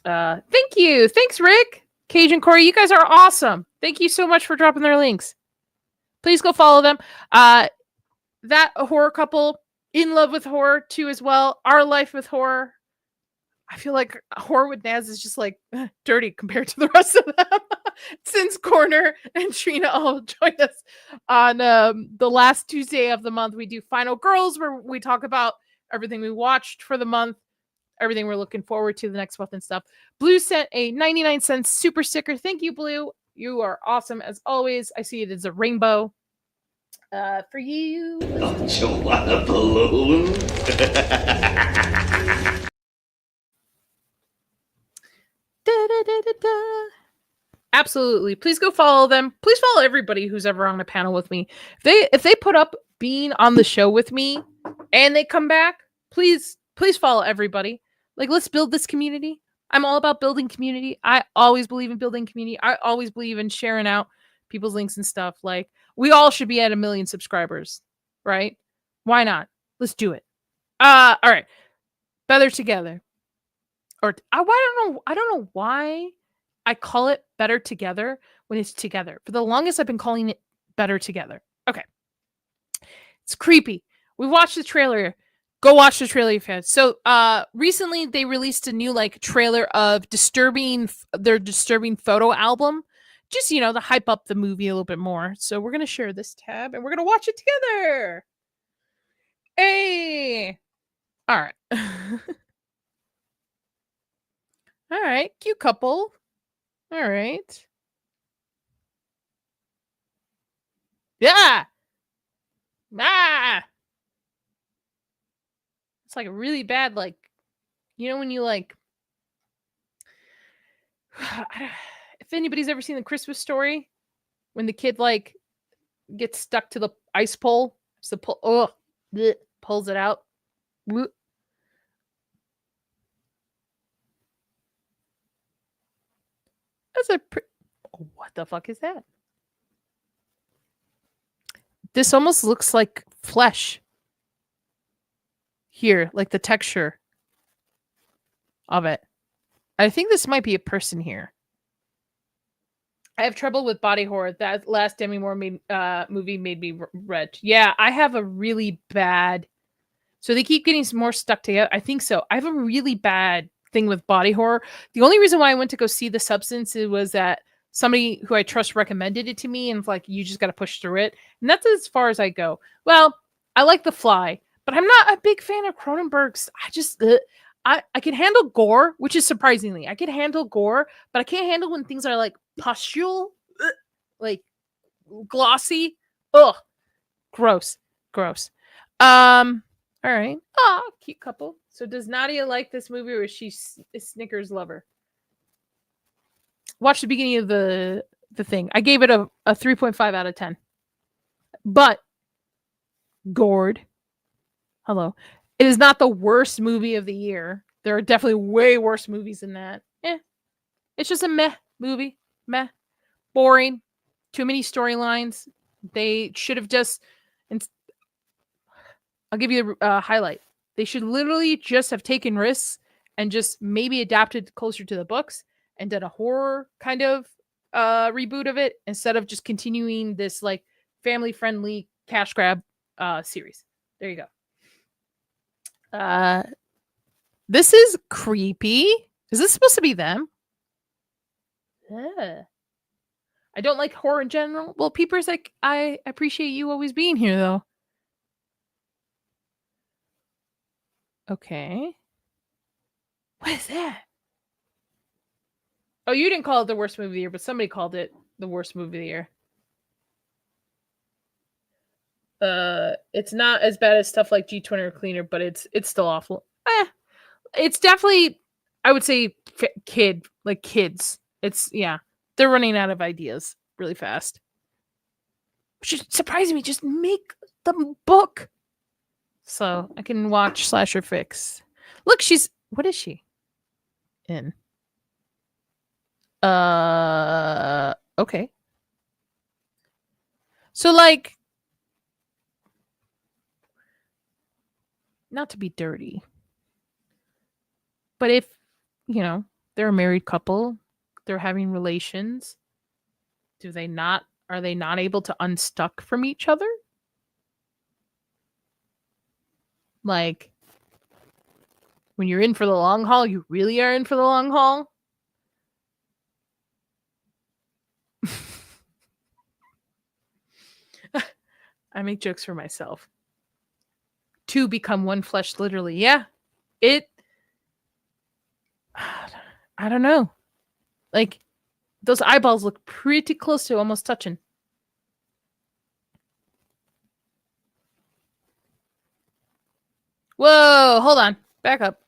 thank you. Thanks, Rick, Cajun Corey. You guys are awesome. Thank you so much for dropping their links. Please go follow them. That horror couple, In Love with Horror too as well. Our Life with Horror. I feel like Horror with Naz is just like dirty compared to the rest of them. Since Corner and Trina all join us on the last Tuesday of the month. We do Final Girls, where we talk about everything we watched for the month, everything we're looking forward to the next month and stuff. Blue sent a 99-cent super sticker. Thank you, Blue. You are awesome as always. I see it as a rainbow. For you. Don't you want a balloon? Absolutely. Please go follow them. Please follow everybody who's ever on a panel with me. If they put up being on the show with me and they come back, please follow everybody. Like, let's build this community. I'm all about building community. I always believe in building community. I always believe in sharing out people's links and stuff. Like, we all should be at 1 million subscribers, right? Why not? Let's do it. All right. Better together. or I don't know why I call it Better Together when it's together. For the longest, I've been calling it Better Together. Okay. It's creepy. We watched the trailer. Go watch the trailer if you have. So recently they released a new like trailer of their disturbing photo album. Just, you know, to hype up the movie a little bit more. So we're gonna share this tab and we're gonna watch it together. Hey. All right. All right, cute couple. All right. Yeah. Ah. It's like a really bad, like, you know, when you like, if anybody's ever seen the Christmas Story, when the kid like gets stuck to the ice pole, so pulls it out. Blech. That's a what the fuck is that? This almost looks like flesh. Here, like the texture of it. I think this might be a person here. I have trouble with body horror. That last Demi Moore movie made me red. Yeah, I have a really bad. So they keep getting more stuck together. I think so. I have a really bad thing with body horror. The only reason why I went to go see The Substance was that somebody who I trust recommended it to me, and it's like, you just got to push through it. And that's as far as I go. Well, I like The Fly, but I'm not a big fan of Cronenberg's. I just, I can handle gore, which is surprisingly, I can handle gore, but I can't handle when things are like pustule, like glossy. Ugh, gross. All right. Oh, cute couple. So does Nadia like this movie, or is she a Snickers lover? Watch the beginning of the thing. I gave it a 3.5 out of 10. But gourd. Hello. It is not the worst movie of the year. There are definitely way worse movies than that. It's just a meh movie. Meh. Boring. Too many storylines. They should have just... I'll give you a highlight. They should literally just have taken risks and just maybe adapted closer to the books and done a horror kind of reboot of it instead of just continuing this like family-friendly cash grab series. There you go. This is creepy. Is this supposed to be them? I don't like horror in general. Well, Peepers, like, I appreciate you always being here, though. Okay. What is that? Oh, you didn't call it the worst movie of the year, but somebody called it the worst movie of the year. It's not as bad as stuff like G20 or Cleaner, but it's still awful. It's definitely, I would say, kids. It's, yeah, they're running out of ideas really fast. Which is surprising me. Just make the book. So I can watch Slasher Fix. Look, what is she in? Okay. So like, not to be dirty, but if, you know, they're a married couple, they're having relations, are they not able to unstuck from each other? Like, when you're in for the long haul, you really are in for the long haul. I make jokes for myself. Two become one flesh, literally. Yeah. I don't know. Like, those eyeballs look pretty close to almost touching. Whoa, hold on. Back up.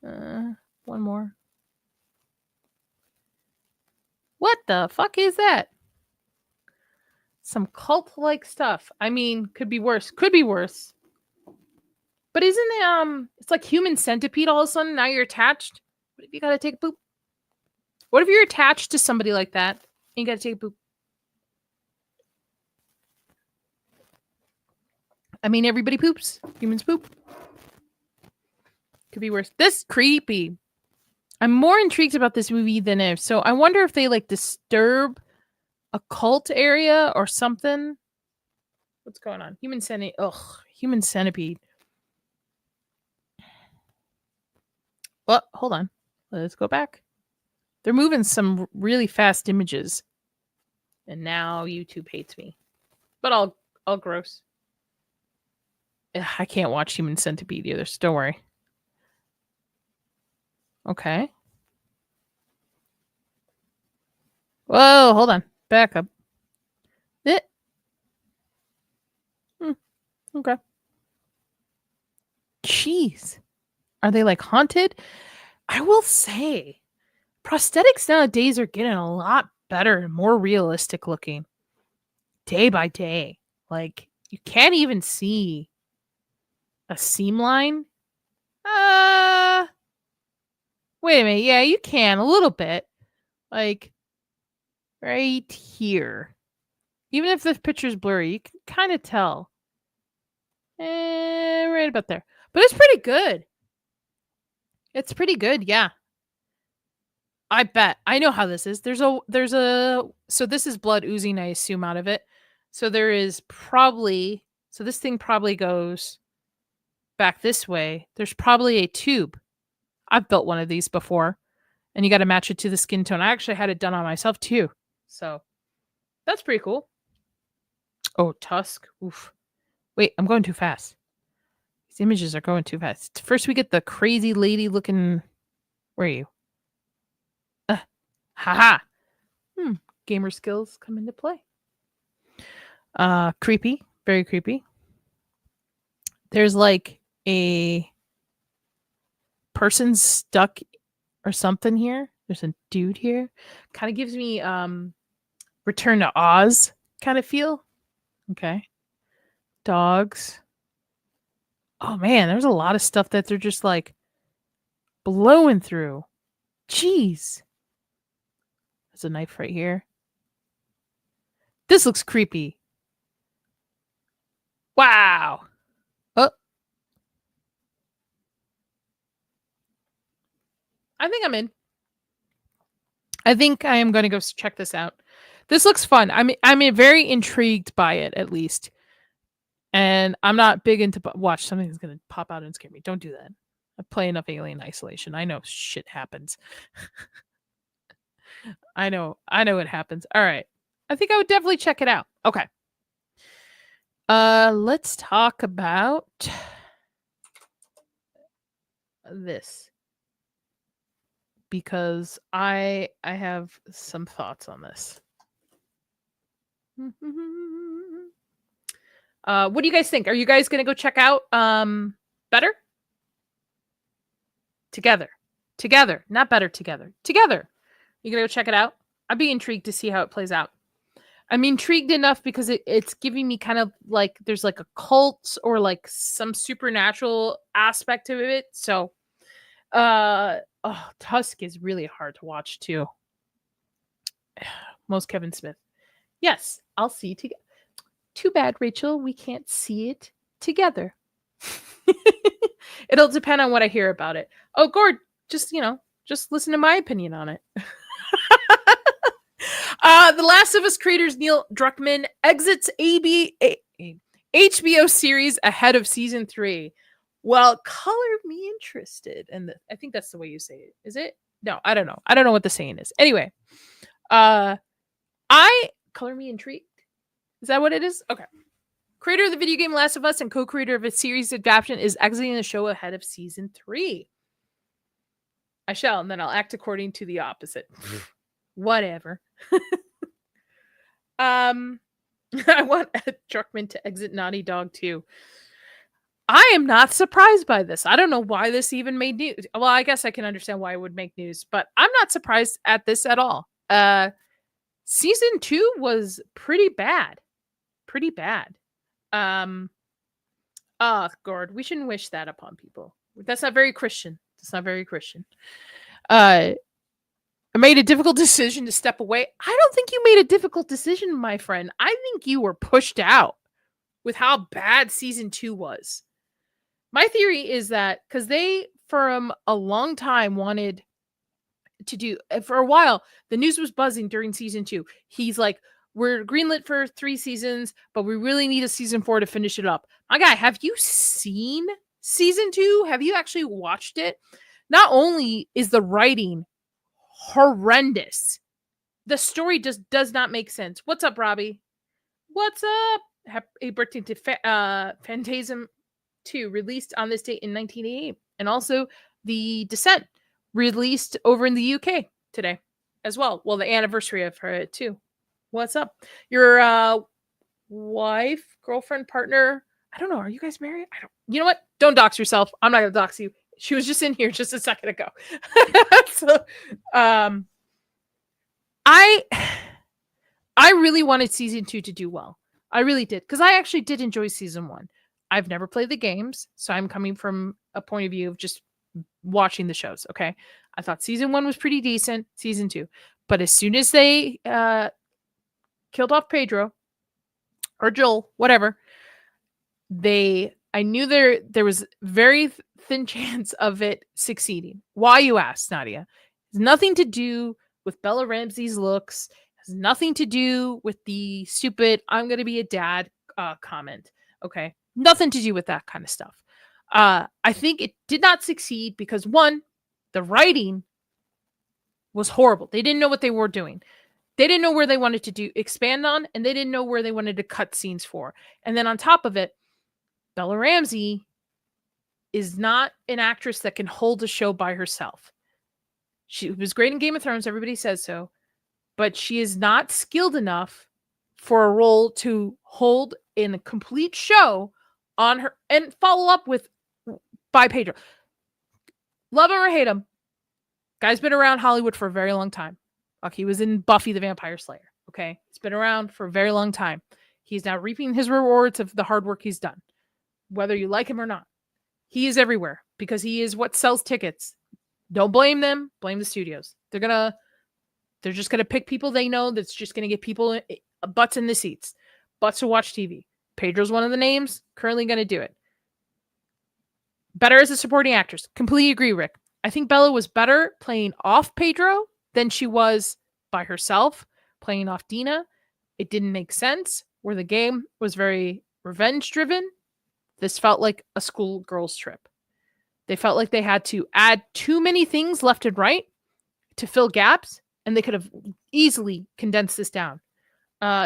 One more. What the fuck is that? Some cult-like stuff. I mean, could be worse. Could be worse. But isn't it, it's like Human Centipede all of a sudden? Now you're attached? What if you gotta take a poop? What if you're attached to somebody like that and you gotta take a poop? I mean, everybody poops. Humans poop. Could be worse. This creepy. I'm more intrigued about this movie than if. So I wonder if they like disturb a cult area or something. What's going on? Human centipede. Ugh, human centipede. Well, hold on. Let's go back. They're moving some really fast images. And now YouTube hates me. But I'll gross. Ugh, I can't watch Human Centipede either, so don't worry. Okay. Whoa, hold on. Back up. Okay. Jeez. Are they like haunted? I will say, prosthetics nowadays are getting a lot better and more realistic looking. Day by day. Like, you can't even see a seam line. Wait a minute. Yeah, you can a little bit. Like, right here. Even if the picture's blurry, you can kind of tell. Right about there. But it's pretty good. It's pretty good, yeah. I bet. I know how this is. So this is blood oozing, I assume, out of it. So there is probably, so this thing probably goes back this way. There's probably a tube. I've built one of these before. And you got to match it to the skin tone. I actually had it done on myself too. So that's pretty cool. Oh, tusk. Oof. Wait, I'm going too fast. These images are going too fast. First we get the crazy lady looking. Where are you? Haha. Gamer skills come into play. Creepy. Very creepy. There's like a person stuck or something here. There's a dude here. Kind of gives me Return to Oz kind of feel. Okay. Dogs. Oh man, there's a lot of stuff that they're just like blowing through. Jeez. There's a knife right here. This looks creepy. Wow. Oh. I think I'm in. I think I am going to go check this out. This looks fun. I'm very intrigued by it, at least. And I'm not big into watch something's going to pop out and scare me. Don't do that. I play enough Alien Isolation. I know shit happens. I know it happens. All right. I think I would definitely check it out. Okay. Let's talk about this. Because I have some thoughts on this. What do you guys think? Are you guys going to go check out Better? Together. Not Better, Together. Together. You going to go check it out? I'd be intrigued to see how it plays out. I'm intrigued enough because it's giving me kind of like there's like a cult or like some supernatural aspect to it. So, Tusk is really hard to watch too. Most Kevin Smith. Yes, I'll see together. Too bad, Rachel. We can't see it together. It'll depend on what I hear about it. Oh, Gord, just listen to my opinion on it. The Last of Us creators Neil Druckmann exits HBO series ahead of season 3. Well, color me interested. And I think that's the way you say it. Is it? No, I don't know. I don't know what the saying is. Anyway, I color me intrigued. Is that what it is? Okay. Creator of the video game Last of Us and co-creator of a series adaptation is exiting the show ahead of season 3. I shall, and then I'll act according to the opposite. Whatever. I want Druckmann to exit Naughty Dog too. I am not surprised by this. I don't know why this even made news. Well, I guess I can understand why it would make news, but I'm not surprised at this at all. Season 2 was pretty bad. Pretty bad. Gord, we shouldn't wish that upon people. That's not very Christian. That's not very Christian. I made a difficult decision to step away. I don't think you made a difficult decision, my friend. I think you were pushed out with how bad season 2 was. My theory is that because they from a long time wanted to do. For a while, the news was buzzing during season 2. He's like, we're greenlit for 3 seasons, but we really need a season 4 to finish it up. My guy, have you seen season 2? Have you actually watched it? Not only is the writing horrendous, the story just does not make sense. What's up, Robbie? What's up? Happy birthday to Phantasm 2, released on this date in 1988. And also The Descent, released over in the UK today as well. Well, the anniversary of her too. What's up? Your wife, girlfriend, partner, I don't know. Are you guys married? I don't. You know what? Don't dox yourself. I'm not going to dox you. She was just in here just a second ago. So, I really wanted season 2 to do well. I really did, because I actually did enjoy season 1. I've never played the games, so I'm coming from a point of view of just watching the shows. Okay, I thought season 1 was pretty decent. Season 2, but as soon as they killed off Pedro or Joel, whatever, I knew there was very thin chance of it succeeding. Why, you ask, Nadia? It's nothing to do with Bella Ramsey's looks. Has nothing to do with the stupid "I'm gonna be a dad" comment. Okay, nothing to do with that kind of stuff. I think it did not succeed because, one, the writing was horrible. They didn't know what they were doing. They didn't know where they wanted to expand on, and they didn't know where they wanted to cut scenes for. And then on top of it, Bella Ramsey is not an actress that can hold a show by herself. She was great in Game of Thrones. Everybody says so. But she is not skilled enough for a role to hold in a complete show on her and follow up with by Pedro. Love him or hate him, guy's been around Hollywood for a very long time. He was in Buffy the Vampire Slayer. Okay, he's been around for a very long time. He's now reaping his rewards of the hard work he's done, whether you like him or not. He is everywhere because he is what sells tickets. Don't blame them. Blame the studios. They're just gonna pick people they know. That's just gonna get people butts in the seats, butts to watch TV. Pedro's one of the names. Currently gonna do it. Better as a supporting actress. Completely agree, Rick. I think Bella was better playing off Pedro than she was by herself, playing off Dina. It didn't make sense. Where the game was very revenge driven, this felt like a schoolgirl's trip. They felt like they had to add too many things left and right to fill gaps, and they could have easily condensed this down.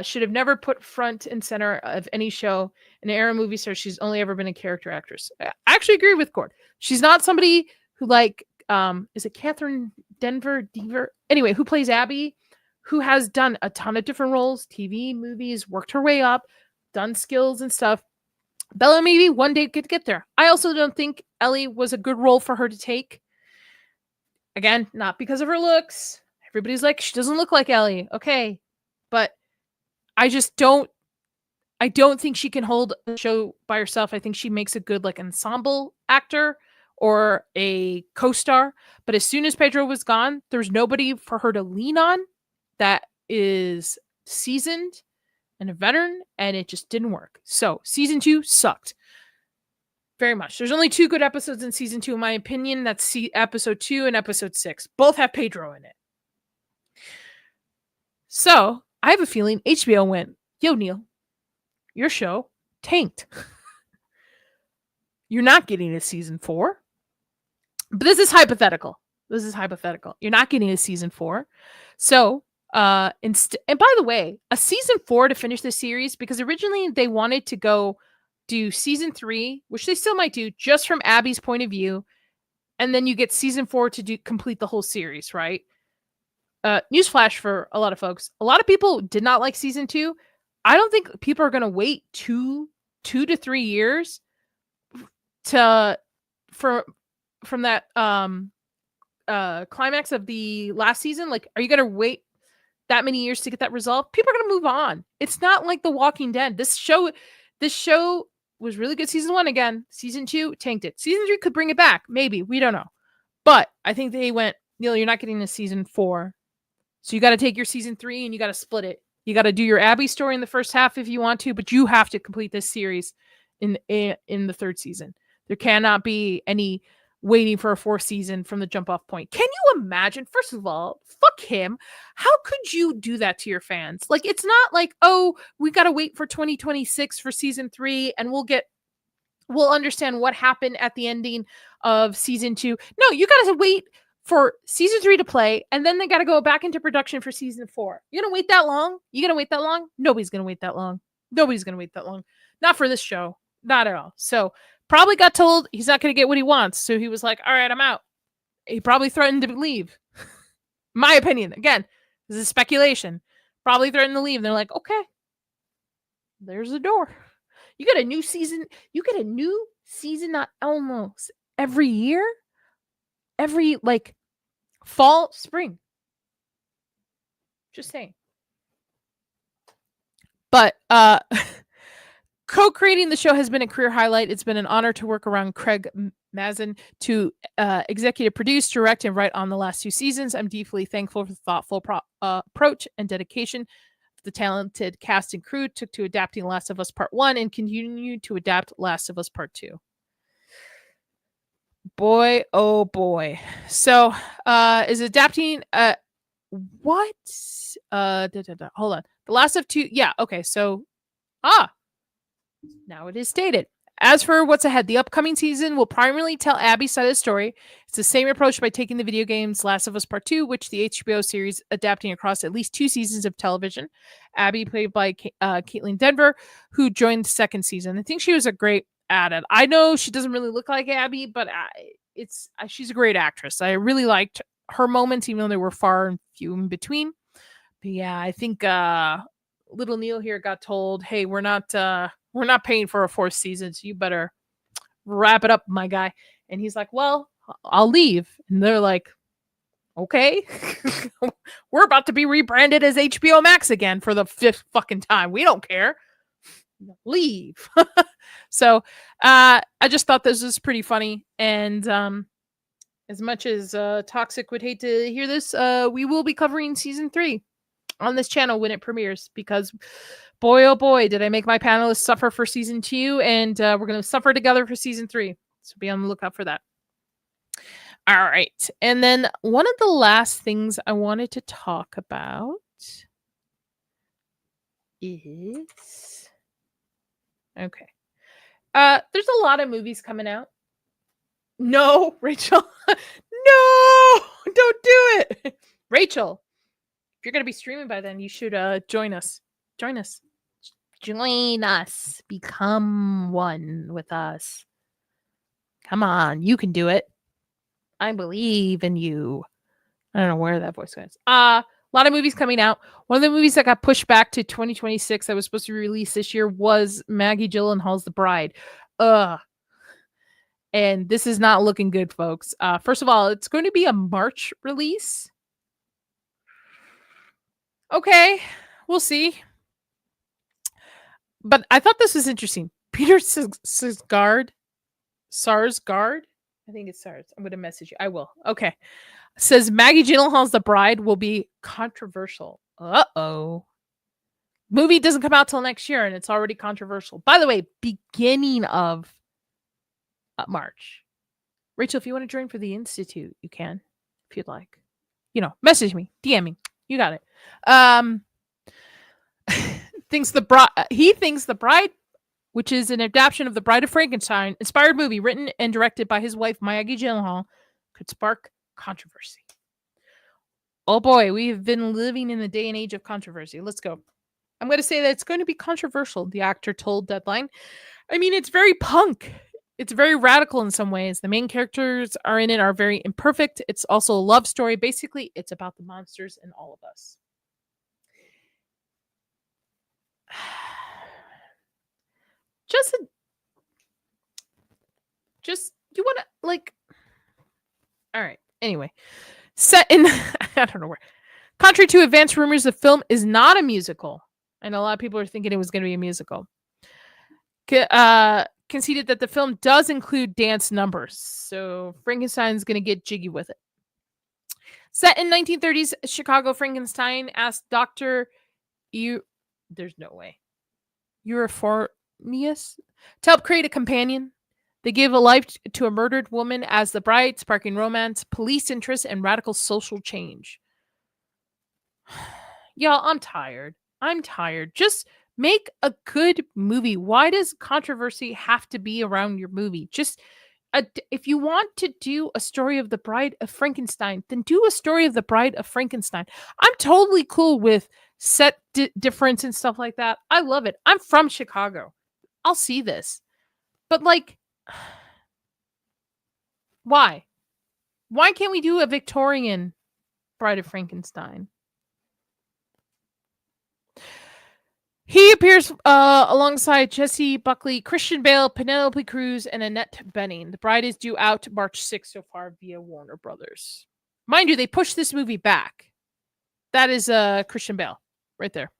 Should have never put front and center of any show an era movie star. She's only ever been a character actress. I actually agree with Cord. She's not somebody who is it Catherine Dever? Anyway, who plays Abby, who has done a ton of different roles, TV, movies, worked her way up, done skills and stuff. Bella maybe one day could get there. I also don't think Ellie was a good role for her to take. Again, not because of her looks. Everybody's like, she doesn't look like Ellie. Okay. But I don't think she can hold a show by herself. I think she makes a good ensemble actor or a co-star. But as soon as Pedro was gone, there's nobody for her to lean on that is seasoned and a veteran, and it just didn't work. So season 2 sucked very much. There's only 2 good episodes in season 2, in my opinion. That's episode 2 and episode 6. Both have Pedro in it. So I have a feeling HBO went, yo, Neil, your show tanked. You're not getting a season 4. But this is hypothetical. You're not getting a season 4. So, and by the way, a season 4 to finish the series, because originally they wanted to go do season 3, which they still might do, just from Abby's point of view. And then you get season 4 to complete the whole series, right? Newsflash for a lot of folks. A lot of people did not like season 2. I don't think people are going to wait 2 to 3 years from that climax of the last season. Are you going to wait that many years to get that resolved? People are going to move on. It's not like The Walking Dead. This show was really good season 1 again. Season 2 tanked it. Season 3 could bring it back. Maybe. We don't know. But I think they went, Neil, you're not getting a season 4. So you got to take your season 3 and you got to split it. You got to do your Abby story in the first half if you want to, but you have to complete this series in the 3rd season. There cannot be any waiting for a 4th season from the jump off point. Can you imagine? First of all, fuck him. How could you do that to your fans? Like, it's not like, oh, we got to wait for 2026 for season 3 and we'll understand what happened at the ending of season 2. No, you got to wait for season 3 to play, and then they got to go back into production for season 4. You're going to wait that long? You going to wait that long? Nobody's going to wait that long. Nobody's going to wait that long. Not for this show. Not at all. So probably got told he's not going to get what he wants. So he was like, all right, I'm out. He probably threatened to leave. My opinion. Again, this is speculation. Probably threatened to leave. And they're like, okay, there's the door. You get a new season. You get a new season not almost every year. Every like fall, spring. Just saying. But co-creating the show has been a career highlight. It's been an honor to work around Craig Mazin to executive produce, direct, and write on the last 2 seasons. I'm deeply thankful for the thoughtful approach and dedication the talented cast and crew took to adapting Last of Us Part 1 and continue to adapt Last of Us Part 2. Boy, oh boy. So, is adapting what? Hold on. The Last of 2. Yeah, okay. So, now it is stated. As for what's ahead, the upcoming season will primarily tell Abby's side of the story. It's the same approach by taking the video games Last of Us Part 2, which the HBO series adapting across at least 2 seasons of television. Abby, played by Caitlin Denver, who joined the 2nd season. I think she was a great at it. I know she doesn't really look like Abby, but she's a great actress. I really liked her moments, even though they were far and few in between. But yeah, I think little Neil here got told, "Hey, we're not paying for a 4th season, so you better wrap it up, my guy." And he's like, "Well, I'll leave." And they're like, "Okay, we're about to be rebranded as HBO Max again for the 5th fucking time. We don't care. Leave." So I just thought this was pretty funny. And as much as Toxic would hate to hear this, we will be covering season 3 on this channel when it premieres, because boy, oh boy, did I make my panelists suffer for season 2, and we're going to suffer together for season 3. So be on the lookout for that. All right. And then one of the last things I wanted to talk about is... Okay. There's a lot of movies coming out. No, Rachel. No, don't do it. Rachel, if you're going to be streaming by then, you should join us. Join us. Join us. Become one with us. Come on. You can do it. I believe in you. I don't know where that voice goes. A lot of movies coming out. One of the movies that got pushed back to 2026 that was supposed to be released this year was Maggie Gyllenhaal's The Bride. And this is not looking good, folks. First of all, it's going to be a March release. Okay, we'll see. But I thought this was interesting. Peter Sarsgaard. I think it's Sars. I'm going to message you. I will. Okay. Says Maggie Gyllenhaal's The Bride will be controversial. Uh-oh. Movie doesn't come out till next year, and it's already controversial. By the way, beginning of March. Rachel, if you want to join for the Institute, you can, if you'd like. Message me, DM me. You got it. He thinks The Bride, which is an adaptation of The Bride of Frankenstein, inspired movie written and directed by his wife Maggie Gyllenhaal, could spark controversy. Oh boy, we've been living in the day and age of controversy. Let's go. I'm going to say that it's going to be controversial, the actor told Deadline. I mean, it's very punk. It's very radical in some ways. The main characters in it are very imperfect. It's also a love story. Basically, it's about the monsters in all of us. Just you want to all right. Anyway, set in I don't know where. Contrary to advanced rumors, the film is not a musical, and a lot of people are thinking it was going to be a musical. Conceded that the film does include dance numbers, so Frankenstein's going to get jiggy with it. Set in 1930s Chicago, Frankenstein asked Dr. There's no way. Euphornius to help create a companion. They give a life to a murdered woman as the bride, sparking romance, police interest, and radical social change. Y'all, I'm tired. I'm tired. Just make a good movie. Why does controversy have to be around your movie? Just if you want to do a story of the Bride of Frankenstein, then do a story of the Bride of Frankenstein. I'm totally cool with set difference and stuff like that. I love it. I'm from Chicago. I'll see this. But like, why? Why can't we do a Victorian Bride of Frankenstein? He appears alongside Jesse Buckley, Christian Bale, Penelope Cruz, and Annette Bening. The Bride is due out March 6th so far via Warner Brothers. Mind you, they pushed this movie back. That is Christian Bale right there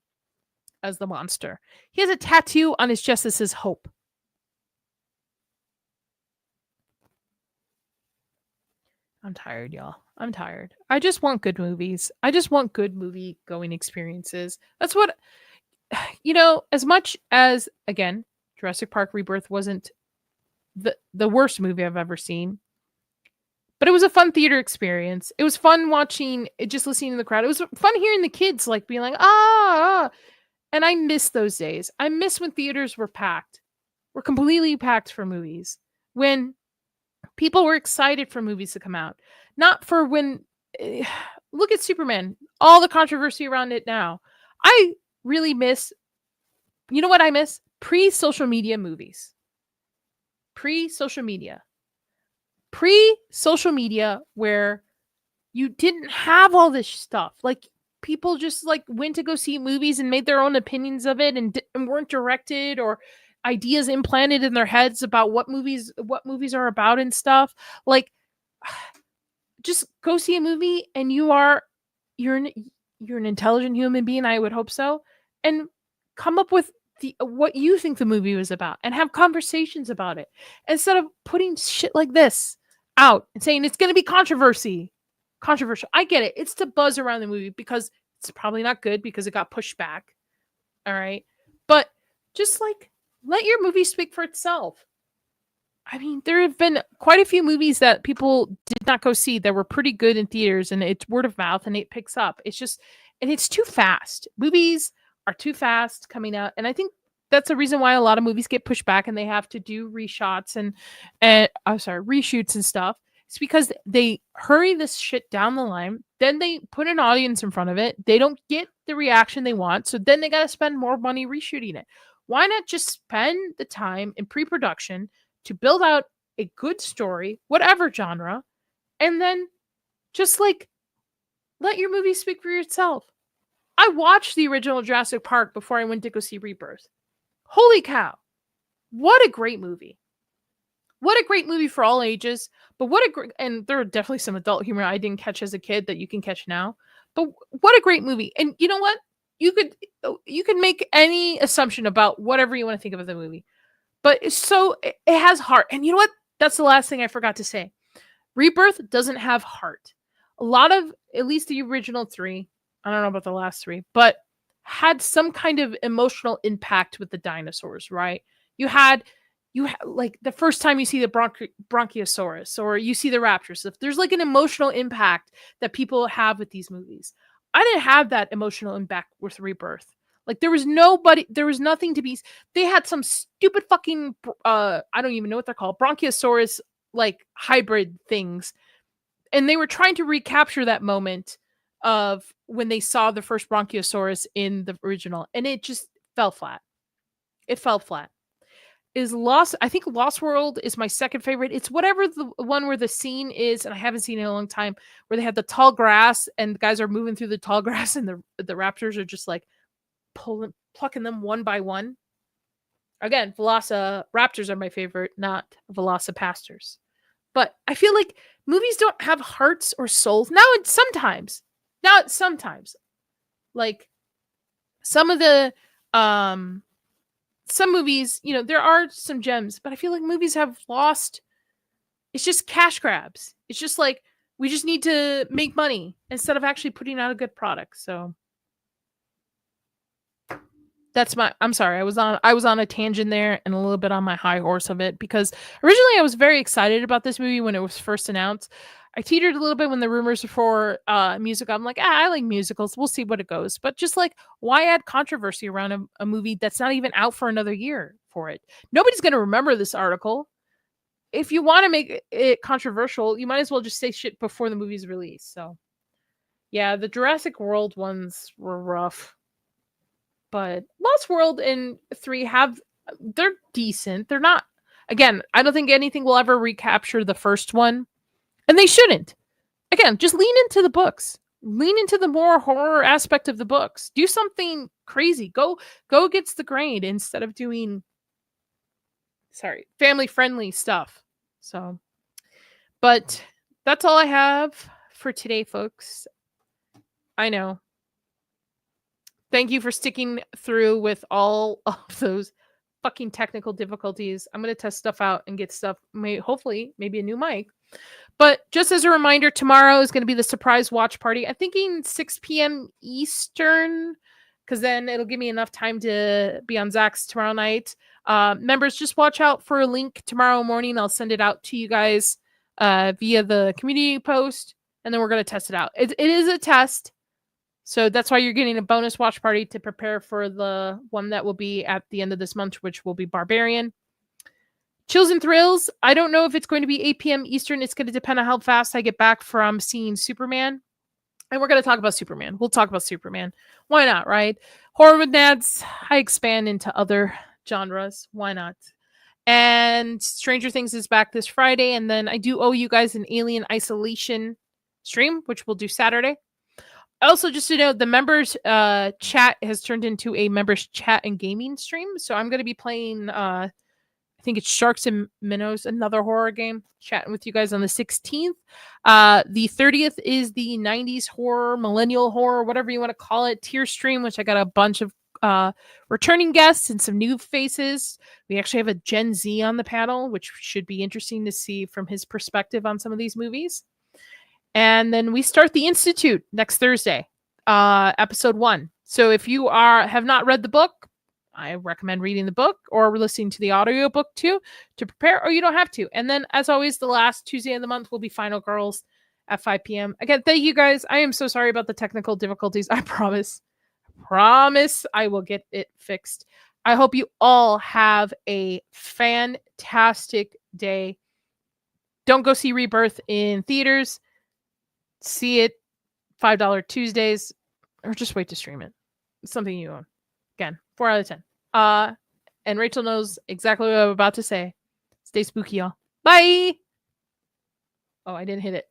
as the monster. He has a tattoo on his chest that says Hope. I'm tired, y'all. I'm tired. I just want good movies. I just want good movie going experiences. That's what... You know, as much as, again, Jurassic Park Rebirth wasn't the worst movie I've ever seen, but it was a fun theater experience. It was fun watching it, just listening to the crowd. It was fun hearing the kids like being like, and I miss those days. I miss when theaters were packed, were completely packed for movies, when people were excited for movies to come out, not for when, look at Superman, all the controversy around it now. I really miss, you know what I miss? Pre-social media movies. Pre-social media where you didn't have all this stuff. Like, people just like went to go see movies and made their own opinions of it and weren't directed or ideas implanted in their heads about what movies are about and stuff. Like, just go see a movie and you're an intelligent human being, I would hope so, and come up with what you think the movie was about and have conversations about it instead of putting shit like this out and saying it's going to be controversial. I get it. It's to buzz around the movie because it's probably not good because it got pushed back. All right. But just like, let your movie speak for itself. I mean, there have been quite a few movies that people did not go see that were pretty good in theaters, and it's word of mouth and it picks up. It's just, and it's too fast. Movies are too fast coming out. And I think that's the reason why a lot of movies get pushed back and they have to do reshoots and reshoots and stuff. It's because they hurry this shit down the line. Then they put an audience in front of it. They don't get the reaction they want. So then they got to spend more money reshooting it. Why not just spend the time in pre-production to build out a good story, whatever genre, and then just like let your movie speak for itself. I watched the original Jurassic Park before I went to go see Rebirth. Holy cow. What a great movie. What a great movie for all ages. But what a great, and there are definitely some adult humor I didn't catch as a kid that you can catch now. But what a great movie. And you know what? You could make any assumption about whatever you want to think of the movie. But it has heart. And you know what? That's the last thing I forgot to say. Rebirth doesn't have heart. A lot of, at least the original three, I don't know about the last three, but had some kind of emotional impact with the dinosaurs, right? You had like the first time you see the Bronchiosaurus or you see the raptors, if there's like an emotional impact that people have with these movies. I didn't have that emotional impact with Rebirth. Like there was nothing to be, they had some stupid fucking, I don't even know what they're called, Bronchiosaurus like hybrid things. And they were trying to recapture that moment of when they saw the first Bronchiosaurus in the original, and it just fell flat. It fell flat. I think Lost World is my second favorite. It's whatever the one where the scene is, and I haven't seen it in a long time, where they have the tall grass and the guys are moving through the tall grass and the raptors are just like plucking them one by one. Again, Velociraptors are my favorite, not Velocipastors. But I feel like movies don't have hearts or souls. Now it's sometimes. Like some of the some movies, you know, there are some gems, but I feel like movies have lost. It's just cash grabs. It's just like we just need to make money instead of actually putting out a good product. So I'm sorry. I was on a tangent there and a little bit on my high horse of it, because originally I was very excited about this movie when it was first announced. I teetered a little bit when the rumors were for music. I'm like, I like musicals. We'll see what it goes. But just like, why add controversy around a movie that's not even out for another year for it? Nobody's going to remember this article. If you want to make it controversial, you might as well just say shit before the movie's released. So, yeah, the Jurassic World ones were rough. But Lost World and 3 they're decent. They're not, again, I don't think anything will ever recapture the first one. And they shouldn't. Again, just lean into the books. Lean into the more horror aspect of the books. Do something crazy. Go against the grain instead of doing family-friendly stuff. So, but that's all I have for today, folks. I know. Thank you for sticking through with all of those fucking technical difficulties. I'm going to test stuff out and get stuff, hopefully, maybe a new mic. But just as a reminder, tomorrow is going to be the surprise watch party. I'm thinking 6 p.m. Eastern, because then it'll give me enough time to be on Zach's tomorrow night. Members, just watch out for a link tomorrow morning. I'll send it out to you guys via the community post, and then we're going to test it out. It is a test. So that's why you're getting a bonus watch party to prepare for the one that will be at the end of this month, which will be Barbarian. Chills and Thrills, I don't know if it's going to be 8 p.m. Eastern. It's going to depend on how fast I get back from seeing Superman. And we're going to talk about Superman. We'll talk about Superman. Why not, right? Horror with Nads, I expand into other genres. Why not? And Stranger Things is back this Friday. And then I do owe you guys an Alien Isolation stream, which we'll do Saturday. Also, just to note, the members chat has turned into a members chat and gaming stream. So I'm going to be playing, I think it's Sharks and Minnows, another horror game, chatting with you guys on the 16th. The 30th is the 90s horror, millennial horror, whatever you want to call it, tier stream, which I got a bunch of returning guests and some new faces. We actually have a Gen Z on the panel, which should be interesting to see from his perspective on some of these movies. And then we start the Institute next Thursday, episode 1. So if you have not read the book, I recommend reading the book or listening to the audiobook too to prepare, or you don't have to. And then, as always, the last Tuesday of the month will be Final Girls at 5 p.m. Again, thank you guys. I am so sorry about the technical difficulties. I promise I will get it fixed. I hope you all have a fantastic day. Don't go see Rebirth in theaters. See it $5 Tuesdays, or just wait to stream it. It's something you own. Again, 4 out of 10. And Rachel knows exactly what I'm about to say. Stay spooky, y'all. Bye. Oh, I didn't hit it.